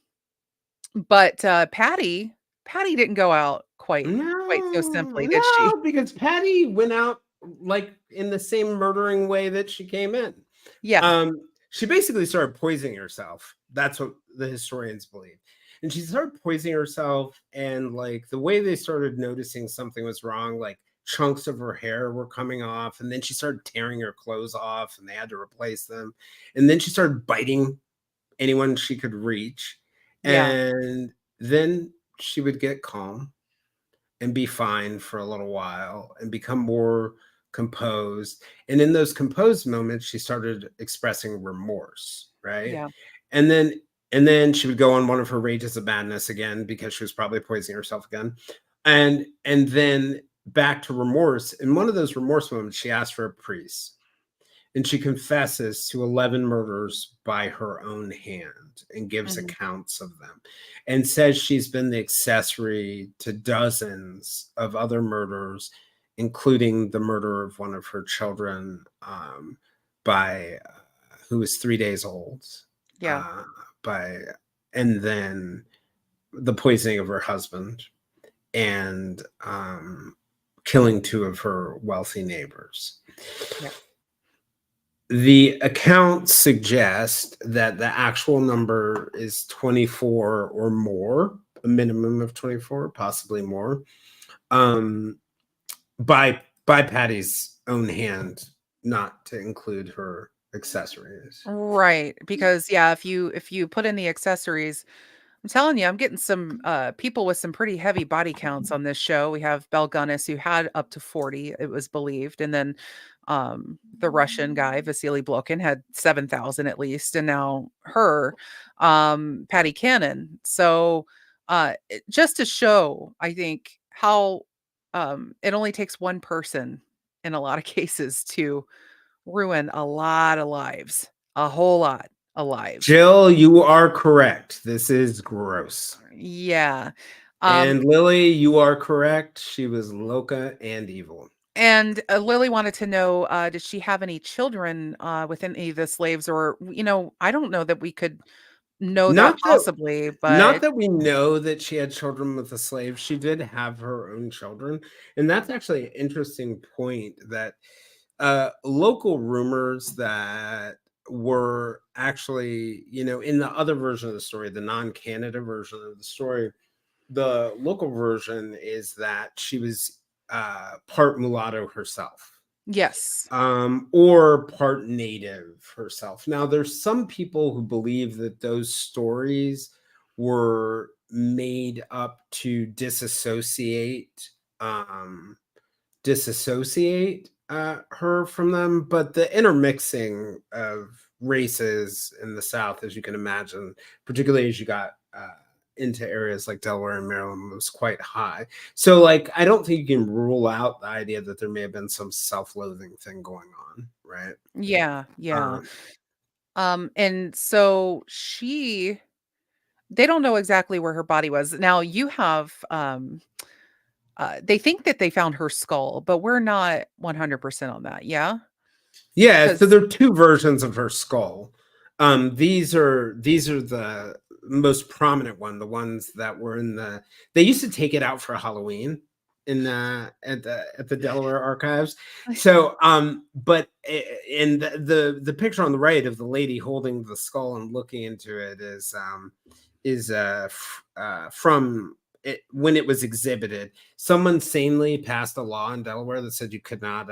but, Patty didn't go out quite so No, simply, did she? no, because Patty went out like in the same murdering way that she came in. Yeah, She basically started poisoning herself. That's what the historians believe. And she started poisoning herself, and like the way they started noticing something was wrong, like chunks of her hair were coming off, and then she started tearing her clothes off, and they had to replace them. And then she started biting anyone she could reach, yeah, and then she would get calm and be fine for a little while and become more composed. And in those composed moments, she started expressing remorse, right? yeah. And then she would go on one of her rages of madness again because she was probably poisoning herself again. And then back to remorse. In one of those remorse moments, she asked for a priest, and she confesses to 11 murders by her own hand and gives Mhm. accounts of them and says she's been the accessory to dozens of other murders, including the murder of one of her children, by who was 3 days old, Yeah, uh, by and then the poisoning of her husband, and killing two of her wealthy neighbors. yeah. The accounts suggest that the actual number is 24 or more, a minimum of 24, possibly more, um, by Patty's own hand, not to include her accessories. Right, because, yeah, if you put in the accessories, I'm telling you, I'm getting some people with some pretty heavy body counts on this show. We have Belle Gunness, who had up to 40, it was believed, and then the Russian guy Vasily Blokin had 7,000 at least, and now her, Patty Cannon. So just to show, I think, how it only takes one person in a lot of cases to ruin a lot of lives, a whole lot of lives. Jill, you are correct. This is gross. Yeah. And Lily, you are correct. She was loca and evil. And Lily wanted to know, did she have any children with any of the slaves? Or, I don't know that we could know that Not that possibly, not but that we know that she had children with the slaves. She did have her own children. And that's actually an interesting point, that local rumors that were actually, in the other version of the story, the non-Canada version of the story, the local version is that she was part mulatto herself, yes. or part native herself. Now, there's some people who believe that those stories were made up to um, disassociate her from them, but the intermixing of races in the South, as you can imagine, particularly as you got into areas like Delaware and Maryland, was quite high. So, like, I don't think you can rule out the idea that there may have been some self-loathing thing going on, right? Yeah. Yeah. Um, And so they don't know exactly where her body was. Now you have, they think that they found her skull, but we're not 100% on that. Yeah. Yeah, so Because, there are two versions of her skull. These are the most prominent one, the ones that were in the. They used to take it out for Halloween in at the Delaware archives. So, but in the picture on the right of the lady holding the skull and looking into it is from it when it was exhibited. Someone sanely passed a law in Delaware that said you could not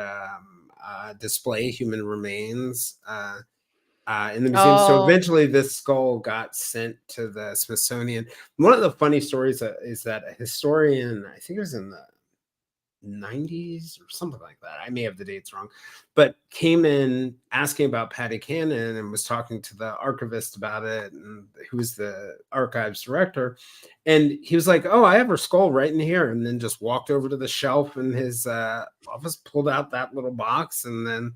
display human remains in the museum. So oh, eventually, this skull got sent to the Smithsonian. One of the funny stories is that a historian, I think it was in the 90s or something like that, I may have the dates wrong, but came in asking about Patty Cannon and was talking to the archivist about it, and who was the archives director. And he was like, "Oh, I have her skull right in here," and then just walked over to the shelf in his office, pulled out that little box, and then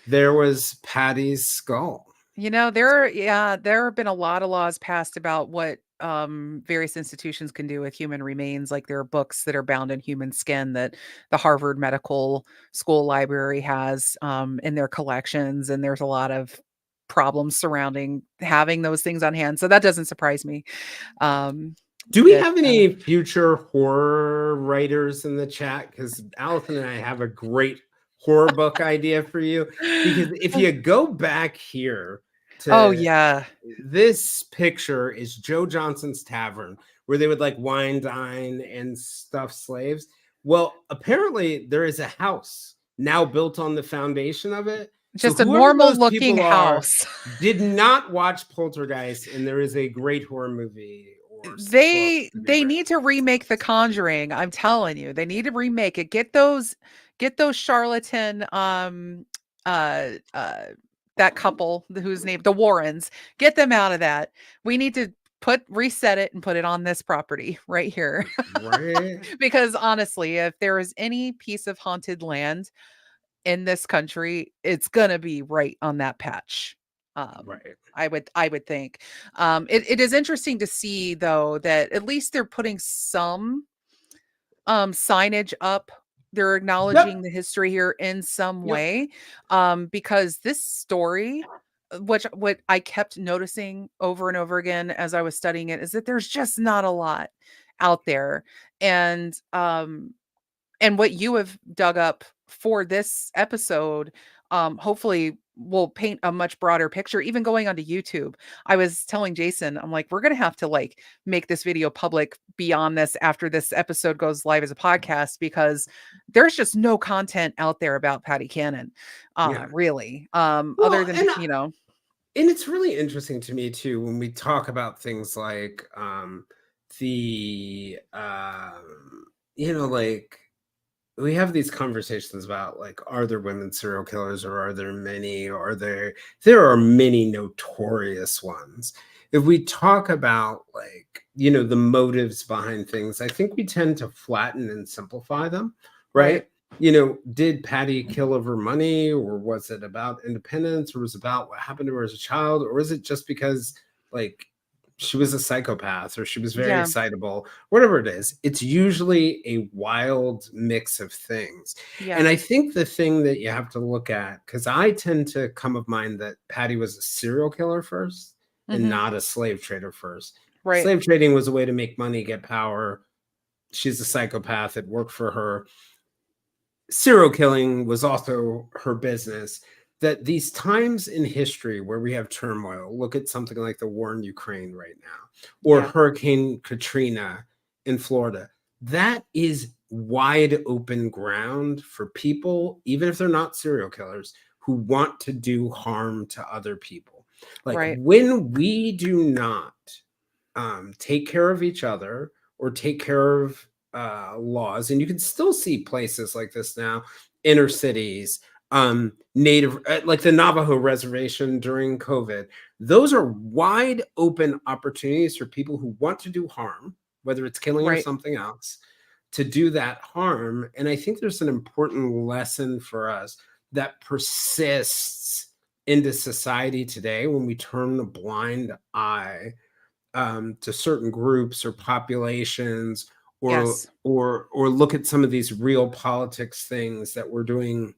there was Patty's skull. there have been a lot of laws passed about what various institutions can do with human remains. Like there are books that are bound in human skin that the Harvard Medical School Library has in their collections, and there's a lot of problems surrounding having those things on hand. So that doesn't surprise me. Um, Do we that have any future horror writers in the chat? Because Allison and I have a great horror book idea for you. Because if you go back here Oh to yeah, this picture, is Joe Johnson's Tavern, where they would like wine, dine, and stuff slaves. Well, apparently there is a house now built on the foundation of it. So just a whoever normal those looking people are house. did not watch Poltergeist, and there is a great horror movie or book to be They written. need to remake The Conjuring, I'm telling you. They need to remake it. Get those charlatan, uh, uh, that couple whose name the Warrens, get them out of that. We need to reset it and put it on this property right here. Right, Because honestly, if there is any piece of haunted land in this country, it's gonna be right on that patch. right. I would think. It is interesting to see though that at least they're putting some signage up. They're acknowledging Yep. the history here in some Yep. way. Because this story, which what I kept noticing over and over again as I was studying it, is that there's just not a lot out there. And what you have dug up for this episode, hopefully will paint a much broader picture, even going onto YouTube. I was telling Jason, I'm like, we're gonna have to like make this video public beyond this after this episode goes live as a podcast, because there's just no content out there about Patty Cannon, Yeah. really. Other Well, than, and And it's really interesting to me too when we talk about things like the like we have these conversations about like, are there women serial killers, or are there many, or there are many notorious ones. If we talk about like, the motives behind things, I think we tend to flatten and simplify them, Right. right? Did Patty kill over money, or was it about independence, or was it about what happened to her as a child, or is it just because like she was a psychopath, or she was very Yeah. excitable, whatever it is? It's usually a wild mix of things. Yeah. And I think the thing that you have to look at, because I tend to come of mind that Patty was a serial killer first and Mhm. not a slave trader first. Right. Slave trading was a way to make money, get power. She's a psychopath. It worked for her. Serial killing was also her business. That these times in history where we have turmoil, look at something like the war in Ukraine right now, or Yeah. Hurricane Katrina in Florida, that is wide open ground for people, even if they're not serial killers, who want to do harm to other people. Like, Right. when we do not take care of each other, or take care of laws. And you can still see places like this now, inner cities, native, like the Navajo reservation during COVID. Those are wide open opportunities for people who want to do harm, whether it's killing or Right. something else, to do that harm. And I think there's an important lesson for us that persists into society today when we turn a blind eye to certain groups or populations, or Yes. look at some of these real politics things that we're doing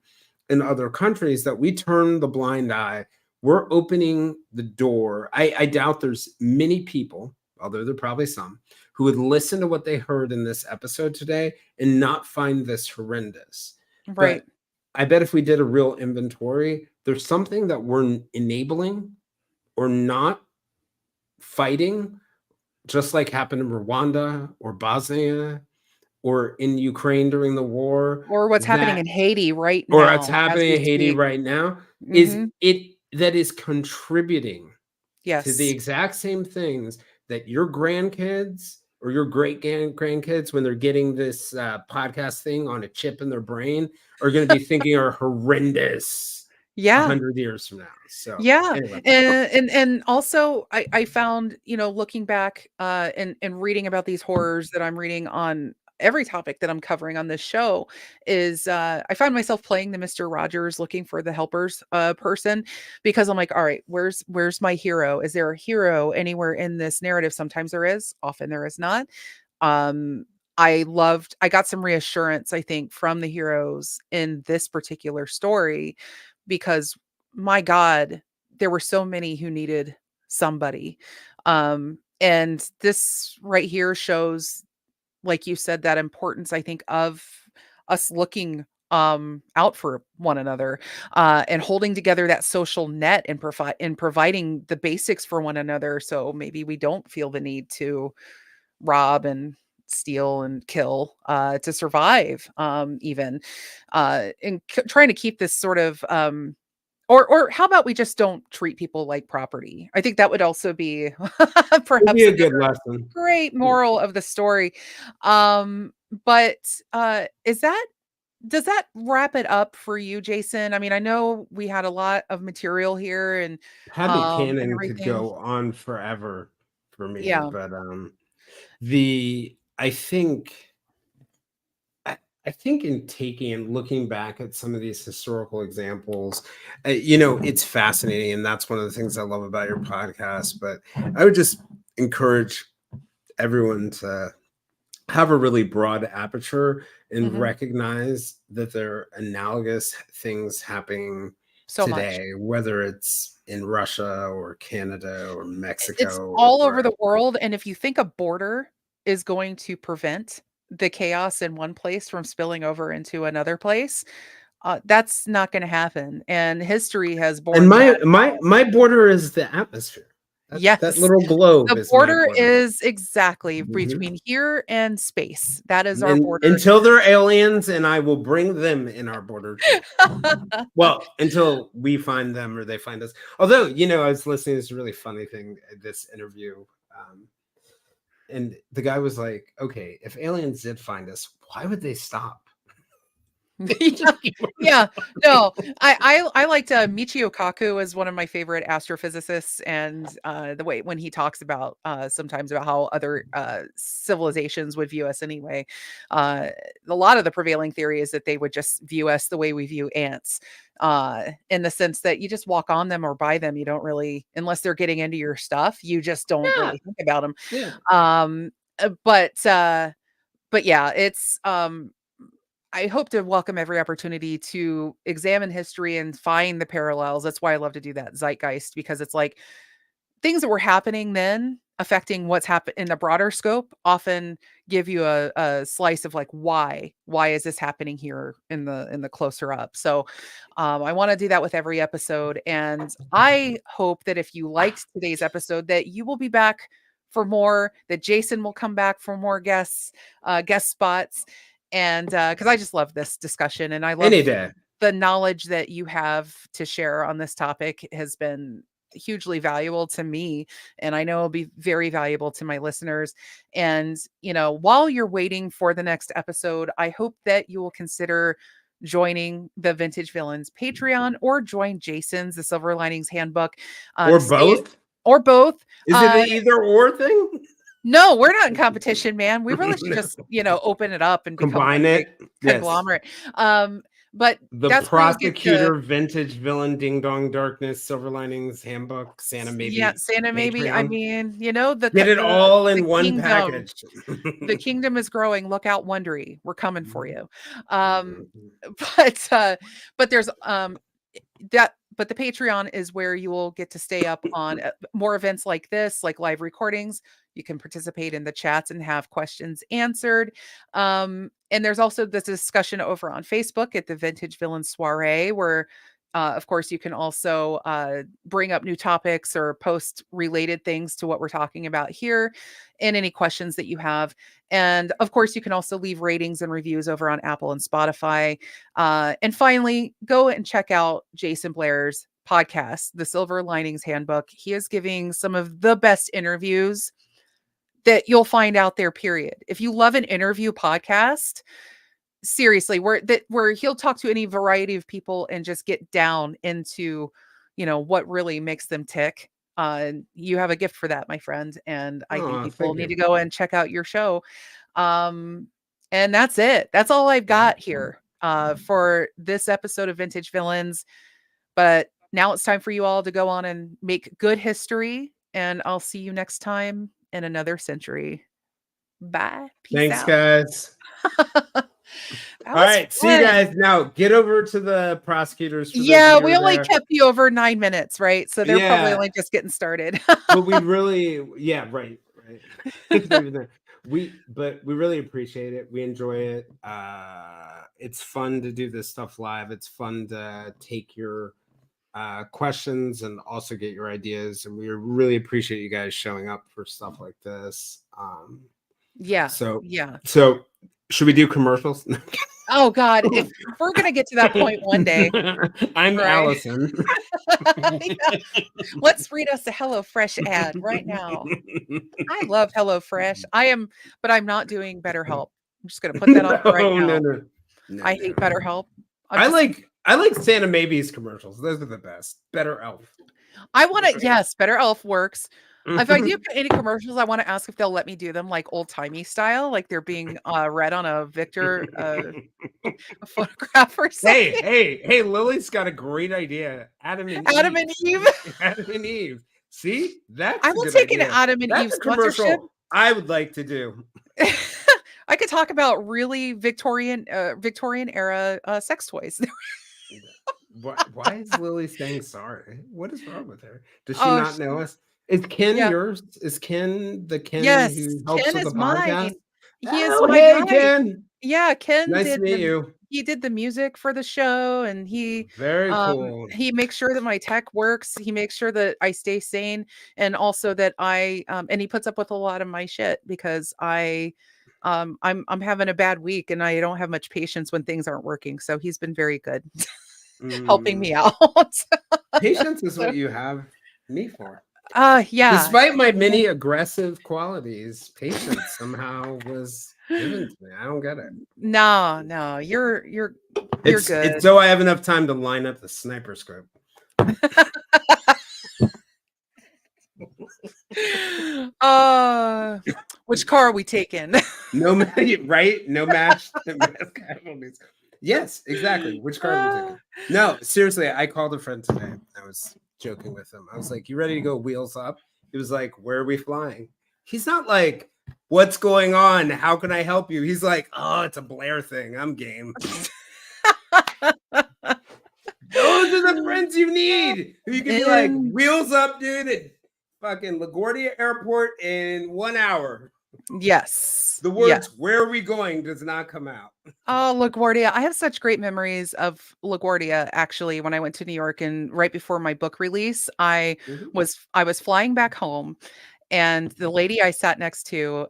in other countries, that we turn the blind eye. We're opening the door. I doubt there's many people, although there are probably some, who would listen to what they heard in this episode today and not find this horrendous. Right. But I bet if we did a real inventory, there's something that we're enabling or not fighting, just like happened in Rwanda or Bosnia or in Ukraine during the war, Or what's happening that, in Haiti right or what's now as happening we in Haiti speak. right now, is Mhm. it that is contributing to the Yes. exact same things that your grandkids or your grandkids, when they're getting this podcast thing on a chip in their brain, are going to be thinking are horrendous a Yeah. 100 years from now. So Yeah, anyway, and also I found, looking back, and reading about these horrors that I'm reading on every topic that I'm covering on this show is, I find myself playing the Mister Rogers looking for the helpers, person, because I'm like, "All right, where's my hero? Is there a hero anywhere in this narrative?" Sometimes there is, often there is not. Um, I got some reassurance, I think, from the heroes in this particular story because, my God, there were so many who needed somebody. And this right here shows, like you said, that importance, I think, of us looking out for one another, and holding together that social net, and providing the basics for one another, so maybe we don't feel the need to rob and steal and kill, to survive, even, and trying to keep this sort of, or how about we just don't treat people like property? I think that would also be it'd be perhaps a good another lesson. great Yeah. moral of the story. But is that does that wrap it up for you, Jason? I mean, I know we had a lot of material here, Patty and Cannon could everything. go on forever for me, Yeah. but the I, I think in taking and looking back at some of these historical examples, it's fascinating, and that's one of the things I love about your podcast. But I would just encourage everyone to have a really broad aperture and Mhm. recognize that there are analogous things happening So much. today, whether it's in Russia or Canada or It's Mexico or all over wherever. the world, and if you think a border is going to prevent the chaos in one place from spilling over into another place, that's not gonna happen, and history has And borne my that my out. my border is the atmosphere. That Yes. little globe The is my border border. is exactly Mhm. between here and space. That is our And border. until they're aliens, and I will bring them in our border too. Well, until we find them or they find us. Although, I was listening to this really funny thing, this interview, and the guy was like, "Okay, if aliens did find us, why would they stop?" Yeah, yeah. No, I liked Michio Kaku is one of my favorite astrophysicists, and the way when he talks about sometimes about how other civilizations would view us anyway. Uh, a lot of the prevailing theory is that they would just view us the way we view ants, in the sense that you just walk on them or by them. You don't really, unless they're getting into your stuff, you just don't Yeah, really think about them. yeah. Um, but yeah, it's I hope to welcome every opportunity to examine history and find the parallels. That's why I love to do that zeitgeist, because it's like things that were happening then affecting what's happened in the broader scope often give you a slice of like why is this happening here in the closer up. So I want to do that with every episode, and I hope that if you liked today's episode that you will be back for more, that Jason will come back for more guest spots, and because I just love this discussion, and I Any love day. the knowledge that you have to share on this topic has been hugely valuable to me, and I know it'll be very valuable to my listeners. And while you're waiting for the next episode, I hope that you will consider joining the Vintage Villains Patreon, or join Jason's The Silver Linings Handbook, Or stay, both? or both. Is it an either or thing? No, we're not in competition, man. We really should just, open it up and become Combine one big it? Yes. conglomerate. But The that's where you'll get to, Prosecutor, Vintage Villain, Ding Dong Darkness, Silver Linings Handbook, Santa yeah, Maybe, Santa maybe. I Patreon. mean, Get it all the in one kingdom, package. the kingdom is growing. Look out, Wondery. We're coming for you. Um, Mhm. but there's that but the Patreon is where you will get to stay up on more events like this, like live recordings. You can participate in the chats and have questions answered. And there's also this discussion over on Facebook at the Vintage Villain Soiree, where of course you can also bring up new topics or post related things to what we're talking about here, and any questions that you have. And of course you can also leave ratings and reviews over on Apple and Spotify. And finally, go and check out Jason Blair's podcast, The Silver Linings Handbook. He is giving some of the best interviews that you'll find out there, period. If you love an interview podcast, seriously, where he'll talk to any variety of people and just get down into, what really makes them tick. You have a gift for that, my friend. And I think Oh, people thank need to you. go and check out your show. Um, and that's it. That's all I've got here for this episode of Vintage Villains. But now it's time for you all to go on and make good history. And I'll see you next time in another century. Bye. Peace Thanks, out. guys. That All was right. See you fun. guys. Now get over to the prosecutors for those of Yeah, you who we are only there. kept you over 9 minutes, right? So they're probably Yeah. only just getting started. But we really, yeah, right. It's not even there. But we really appreciate it. We enjoy it. It's fun to do this stuff live. It's fun to take your questions and also get your ideas. And we really appreciate you guys showing up for stuff like this. Yeah. So Yeah. should we do commercials? Oh God. If we're gonna get to that point one day, I'm right? Allison. Yeah. Let's read us a HelloFresh ad right now. I love HelloFresh. But I'm not doing BetterHelp. I'm just gonna put that on right No, no, now. no, no, I hate no. BetterHelp. I like Santa Maybe's commercials. Those are the best. Better Elf. I want to, yes, Better Elf works. If I do any commercials, I want to ask if they'll let me do them like old timey style, like they're being read on a Victor a photograph or Hey, something. hey, hey! Lily's got a great idea. Adam and Adam Eve. and Eve. Adam and Eve. See, I that's a will good take an idea. Adam and Eve That's a sponsorship. commercial I would like to do. I could talk about really Victorian era sex toys. Why is Lily saying sorry? What is wrong with her? Does she Oh, not know us? Is Ken yeah. yours? Is Ken the Ken Yes, who helps Ken with the is podcast? mine. He is Oh, my hey, guy. Ken. Yeah, Ken Nice to did meet the you. he did the music for the show, and Very cool. he makes sure that my tech works. He makes sure that I stay sane, and also that and he puts up with a lot of my shit because I'm having a bad week and I don't have much patience when things aren't working. So he's been very good helping Mm, me out. patience is So, what you have me for. yeah. Despite my many aggressive qualities, patience somehow was given to me. I don't get it. No, no, you're It's good. so I have enough time to line up the sniper script. Uh, which car are we taking? No right? No match casualties. Yes, exactly. Which car are we Uh, taking? No, seriously, I called a friend today. I was joking with him. I was like, "You ready to go wheels up?" He was like, "Where are we flying?" He's not like, "What's going on? How can I help you?" He's like, "Oh, it's a Blair thing. I'm game." Those are the friends you need. You can be like, and "Wheels up, dude!" At fucking LaGuardia Airport in 1 hour. yes, The yeah. words "Where are we going?" does not come out. Oh, LaGuardia. I have such great memories of LaGuardia actually when I went to New York and right before my book release, Mhm. I was flying back home and the lady I sat next to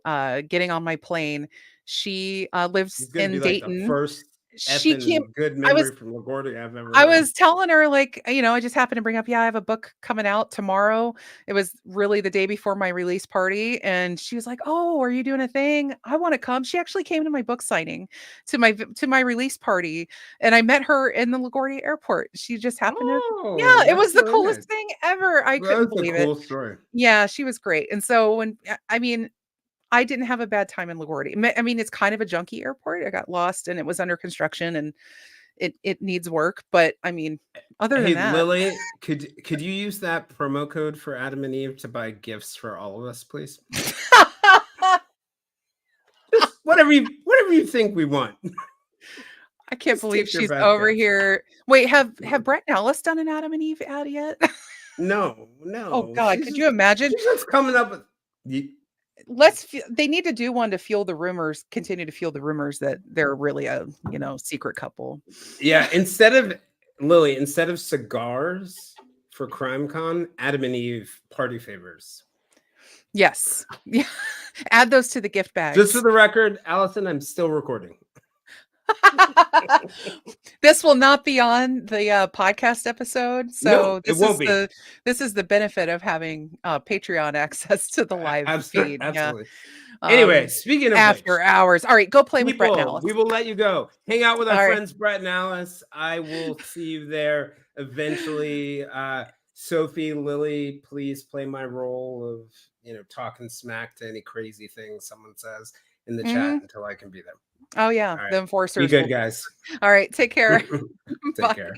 getting on my plane, she lives It's gonna in be like the Dayton. first She came effing good I was memory from LaGuardia I've ever I heard. was telling her, like, I just happened to bring up, "Yeah, I have a book coming out tomorrow." It was really the day before my release party, and she was like, "Oh, are you doing a thing? I wanna come." She actually came to my book signing, to my release party, and I met her in the LaGuardia airport. She just happened to Oh, Yeah, it that's was the really coolest nice. thing ever. I Well, couldn't that's a believe it. cool story. Yeah, she was great, and so I mean, I didn't have a bad time in LaGuardia. I mean, it's kind of a junky airport. I got lost, and it was under construction, and it needs work, but, I mean, other than Hey, that Lily, could you use that promo code for Adam and Eve to buy gifts for all of us, please? Just whatever you think we want. I can't Just believe take your she's best over guess. here. Wait, have Brett and Ellis done an Adam and Eve ad yet? No, Oh no. god, could you imagine? She's just coming up with They need to do one to fuel the rumors, continue to fuel the rumors that they're really a, secret couple. yeah, instead of cigars for CrimeCon, Adam and Eve party favors. Yes. Yeah. Add those to the gift Just for bags. the record, Allison, I'm still recording. This will not be on the, podcast episode, No, so it won't be. this is the benefit of having, Patreon access to the live feed, yeah. Absolutely. Anyway, Um, speaking of After which, hours. Alright, go play with Brett and people, Alice. we will let you go. Hang out with our Alright. friends Brett and Alice. I will see you there eventually. Sophie, Lily, please play my role of talking smack to any crazy thing someone says in the chat Mhm. until I can be there. Oh, yeah, All right. the Be enforcers good, will guys. Alright, take care. Take Bye. care.